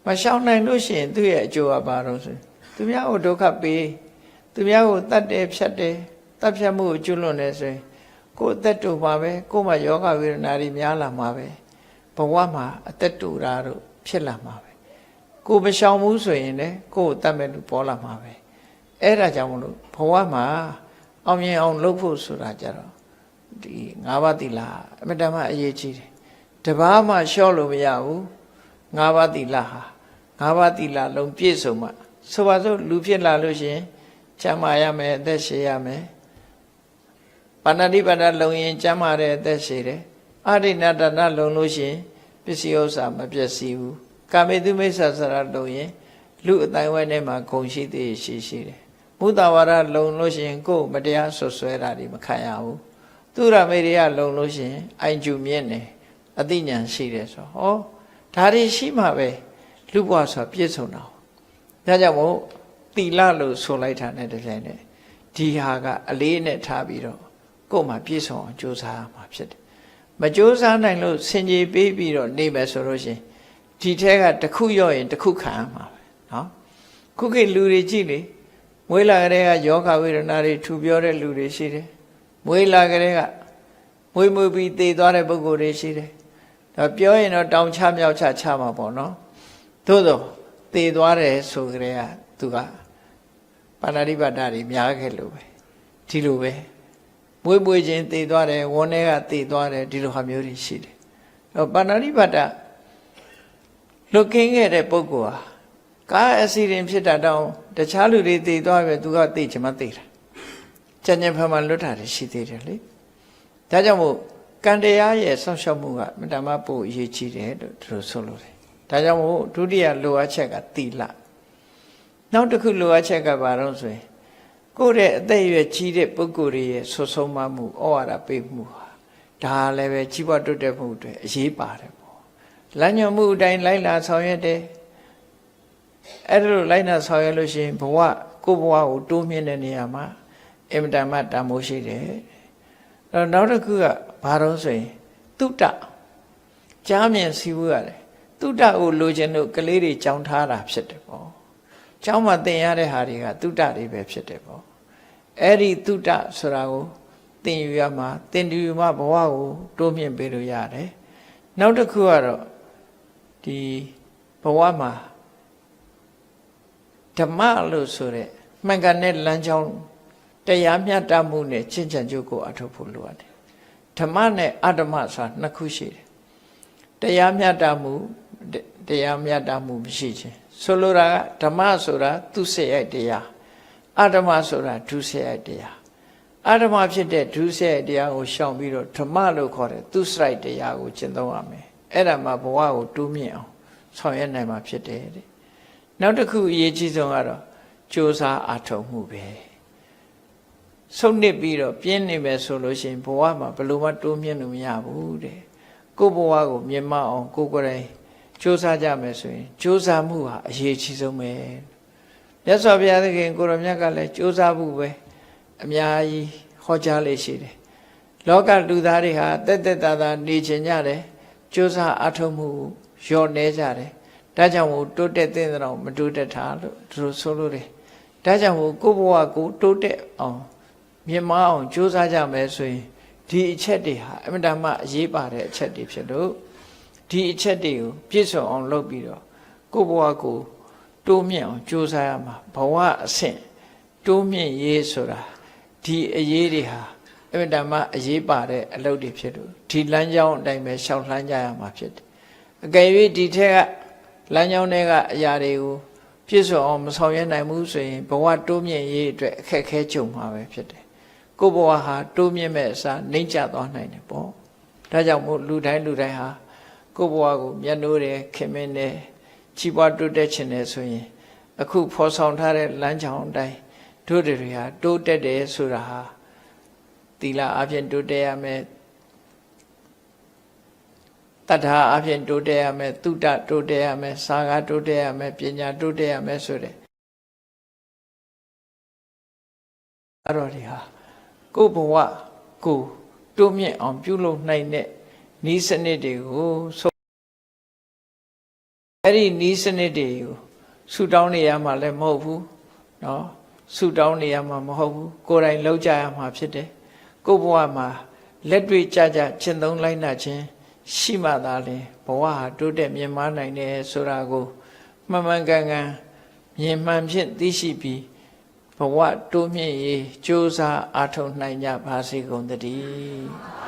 မရှောင်နိုင်လို့ရှိရင်သူ့ရဲ့အကျိုးကဘာလို့ဆိုသူများကိုဒုက္ခပေးသူများကိုတတ်တယ်ဖြတ်တယ်တတ်ဖြတ်မှုကိုကျွလွန်တယ်ဆိုရင်ကိုယ်အသက်တူမှာပဲကိုယ်မှာယောဂဝေဒနာတွေများလာမှာပဲဘဝမှာအသက်တူတာတို့ဖြစ်လာမှာပဲကိုယ်မရှောင်ဘူးဆိုရင်လည်းကိုယ်ကိုတတ်မဲ့လူပေါ်လာမှာပဲအဲ့ဒါကြောင့်မလို့ဘဝမှာအောင်မြင်အောင်လုပ်ဖို့ဆိုတာကြတော့ဒီ၅ပါးသီလအမြဲတမ်းအရေးကြီးတယ်တပါးမှလျှော့လို့မရဘူး၅ပါးသီလဟာ၅ပါးသီလလုံးပြည့်စုံမှဆိုပါစို့လူဖြစ်လာလို့ရှိရင်ကျမ်းမာရမယ်အသက်ရှည်ရမယ်ပါဏာတိပါဒလုံရင်ကျမ်းမာတဲ့အသက်ရှည်တယ်အရိဏတနာလုံလို့ရှိရင်ပစ္စည်းဥစ္စာမပျက်စီးဘူးကာမေတုမိစ္ဆာစရလုံရင်လူအတိုင်းဝိုင်းထဲမှာဂုဏ်ရှိသေးရှိတယ်မုဒ္ဒဝါဒလုံလို့ရှိရင်ကိုယ်မတရားဆွဆွဲတာတွေမခံရဘူးသူရမေရိယလုံလို့ရှိရင်အိုင်ကျူမြင့်တယ်အသိဉာဏ်ရှိတယ်ဆိုဟောဒါတွေရှိမှပဲလူဘဝဆိုပြည့်စုံတာဒါကြောင့်မို့သီလလို့ဆိုလိုက်တာနဲ့တပြိုင်နက်ဒီဟာကအလေးနဲ့ထားပြီးတော့ကိုယ်မှာပြည့်စုံအောင်ကြိုးစားရမှာဖြစ်တယ်မကြိုးစားနိုင်လို့ဆင်ခြေပေးပြီးတော့နေမယ်ဆိုလို့ရှိရင်ဒီထဲကတစ်ခုရော့ရင်တစ်ခုခံရမှာပဲနော်ခုခေတ်လူတွေကြည့်လေမွေးလာကလေးကယောဂဝေဒနာတွေထူပြောတဲ့လူတွေရှိတယ်မွေးလာကလေးကမွေးပြီးသေသွားတဲ့ပုဂ္ဂိုလ်တွေရှိတယ်ဒါပြောရင်တော့တောင်ချမြောက်ချမှာပေါ့နော်သို့သောသေသွားတယ်ဆိုကြတဲ့ကသူကပါဏာတိပါဒတွေများခဲ့လို့ပဲဒီလိုပဲမွေးချင်းသေသွားတယ်ဝန်းထဲကသေသွားတယ်ဒီလိုဟာမျိုးတွေရှိတယ်တော့ပါဏာတိပါဒလွတ်ကင်းခဲ့တဲ့ပုဂ္ဂိုလ်ဟာကားအစီရင်ဖြစ်တာတောင်တခြားလူတွေသေသွားပြီသူကသေချင်မှသေတာကြံ့ကြံ့ဖန်ဖန်လွတ်တာတွေရှိသေးတယ်လေဒါကြောင့်မို့ကံတရားရဲ့ဆောက်ရှောက်မှုကမတ္တမပို့အရေးကြီးတယ်လို့သူတို့ဆိုလို့တယ်ဒါကြောင့်မို့ဒုတိယလိုအပ်ချက်ကသီလနောက်တစ်ခုလိုအပ်ချက်ကဘာလို့ဆိုရင်ကိုယ့်ရဲ့အသက်အရွယ်ကြီးတဲ့ပုဂ္ဂိုလ်တွေရဲ့ဆွဆုံးမမှုဩဝါဒပေးမှုဟာဒါလည်းပဲကြီးပွားတိုးတက်မှုတွေအရေးပါတယ်ပေါ့လမ်းညွှန်မှုအတိုင်းလိုက်လာဆောင်ရွက်တယ်အဲ့ဒါလိုလိုက်နာဆောင်ရွက်လို့ရှိရင်ဘဝကိုယ့်ဘဝကိုတိုးမြင့်တဲ့နေရာမှာအင်မတန်မှတန်ဖိုးရှိတယ်အဲ့နောက်တစ်ခုကဘာလို့ဆိုရင်တုတ္တကြားမြင်စီးဘူးရတယ်တုတ္တကိုလိုချင်လို့ကလေးတွေကြောင်းထားတာဖြစ်တယ်ပေါ့ ကျောင်းမှာသင်ရတဲ့ဟာတွေကသုတတွေပဲဖြစ်တယ်ပေါ့အဲ့ဒီသုတဆိုတာကိုသင်ယူရမှာသင်ယူမှဘဝကိုတိုးမြင့်ပေးလို့ရတယ်နောက်တစ်ခုကတော့ဒီဘဝမှာဓမ္မလို့ဆိုတဲ့မှန်ကန်တဲ့လမ်းကြောင်းတရားမျှတမှုနဲ့ချင့်ချံကြိုးကိုအထောက်ဖို့လိုရတယ်ဓမ္မနဲ့အဓမ္မဆိုတာနှစ်ခုရှိတယ်တရားမျှတမှုမရှိခြင်းဆိုလိုတာကဓမ္မဆိုတာသူစရိုက်တရားအဓမ္မဆိုတာဒုစရိုက်တရားအဓမ္မဖြစ်တဲ့ဒုစရိုက်တရားကိုရှောင်ပြီးတော့ဓမ္မလို့ခေါ်တဲ့သူစရိုက်တရားကိုကျင့်သုံးရမယ်အဲ့ဒါမှဘဝကိုတိုးမြင့်အောင်ဆောင်ရွက်နိုင်မှာဖြစ်တယ်တဲ့နောက်တစ်ခုအရေးကြီးဆုံးကတော့ကြိုးစားအားထုတ်မှုပဲဆုံးနစ်ပြီးတော့ပြင်းနေမယ်ဆိုလို့ရှိရင်ဘဝမှာဘယ်လိုမှတိုးမြင့်လို့မရဘူးတဲ့ကိုယ့်ဘဝကိုမြင့်မအောင်ကိုယ်ကိုယ်တိုင်ကြိုးစားကြမယ်ဆိုရင်ကြိုးစားမှုဟာအရေးကြီးဆုံးပဲမြတ်စွာဘုရားသခင်ကိုရောမြတ်ကလည်းကြိုးစားမှုပဲအများကြီးဟောကြားလေးရှိတယ်လောကလူသားတွေဟာတက်တက်တာတာနေချင်ကြတယ်ကြိုးစားအားထုတ်မှုလျော့နေကြတယ်ဒါကြောင့်မို့တိုးတက်တဲ့တော့မတိုးတက်တာလို့သူတို့ဆိုလို့တယ်ဒါကြောင့်မို့ကိုယ့်ဘဝကိုတိုးတက်အောင်မြင့်မားအောင်ကြိုးစားကြမယ်ဆိုရင်ဒီအချက်တွေဟာအမှန်တမ်းအရေးပါတဲ့အချက်တွေဖြစ်လို့ဒီအချက်တွေကိုပြည့်စုံအောင်လုပ်ပြီးတော့ကိုယ့်ဘဝကိုတိုးမြင့်အောင်ကြိုးစားရမှာဘဝအဆင့်တိုးမြင့်ရေးဆိုတာဒီအရေးတွေဟာအမှန်တမ်းအရေးပါတဲ့အလုပ်တွေဖြစ်လို့ဒီလမ်းကြောင်းအတိုင်းပဲရှောက်လှမ်းကြရမှာဖြစ်တယ်အကယ်၍ဒီထက်ကလမ်းကြောင်းတွေကအရာတွေကိုပြည့်စုံအောင်မဆောင်ရွက်နိုင်ဘူးဆိုရင်ဘဝတိုးမြင့်ရေးအတွက်အခက်အခဲကြုံမှာပဲဖြစ်တယ်ကိုယ့်ဘဝဟာတိုးမြင့်မဲ့အစားနှိမ့်ကျသွားနိုင်တယ်ပေါ့ဒါကြောင့်မို့လူတိုင်းဟာကိုယ့်ဘဝကိုမျက်နှိုးတယ်ခင်မင်းတယ်ကြီးပွားတိုးတက်ခြင်းတယ်ဆိုရင်အခုဖော်ဆောင်ထားတဲ့လမ်းကြောင်းအတိုင်းတို့တွေဟာတိုးတက်တယ်ဆိုတာဟာသီလအပြင်တိုးတက်ရမယ်တတ္ထာအပြင်တိုးတက်ရမယ်သုတတိုးတက်ရမယ်စာဂတိုးတက်ရမယ်ပညာတိုးတက်ရမယ်ဆိုတဲ့အဲ့တော့ဒီဟာကိုယ့်ဘဝကိုတိုးမြင့်အောင်ပြုလုပ်နိုင်တဲ့ဤစနစ်တွေကိုအဲ့ဒီဤစနစ်တွေကိုဆူတောင်းနေရမှာလည်းမဟုတ်ဘူးเนาะဆူတောင်းနေရမှာမဟုတ်ဘူးကိုယ်တိုင်လုပ်ကြရမှာဖြစ်တယ်ကိုယ့်ဘဝမှာလက်တွေ့ကြကျင့်သုံးလိုက်နာခြင်းရှိမှသာလေဘဝဟာတိုးတက်မြင့်မားနိုင်တယ်ဆိုတာကိုမှန်မှန်ကန်ကန်မြင်မှန်ဖြင့်သိရှိပြီးဘဝတိုးမြင့်ရေးကြိုးစားအားထုတ်နိုင်ကြပါစေကုန်သတည်း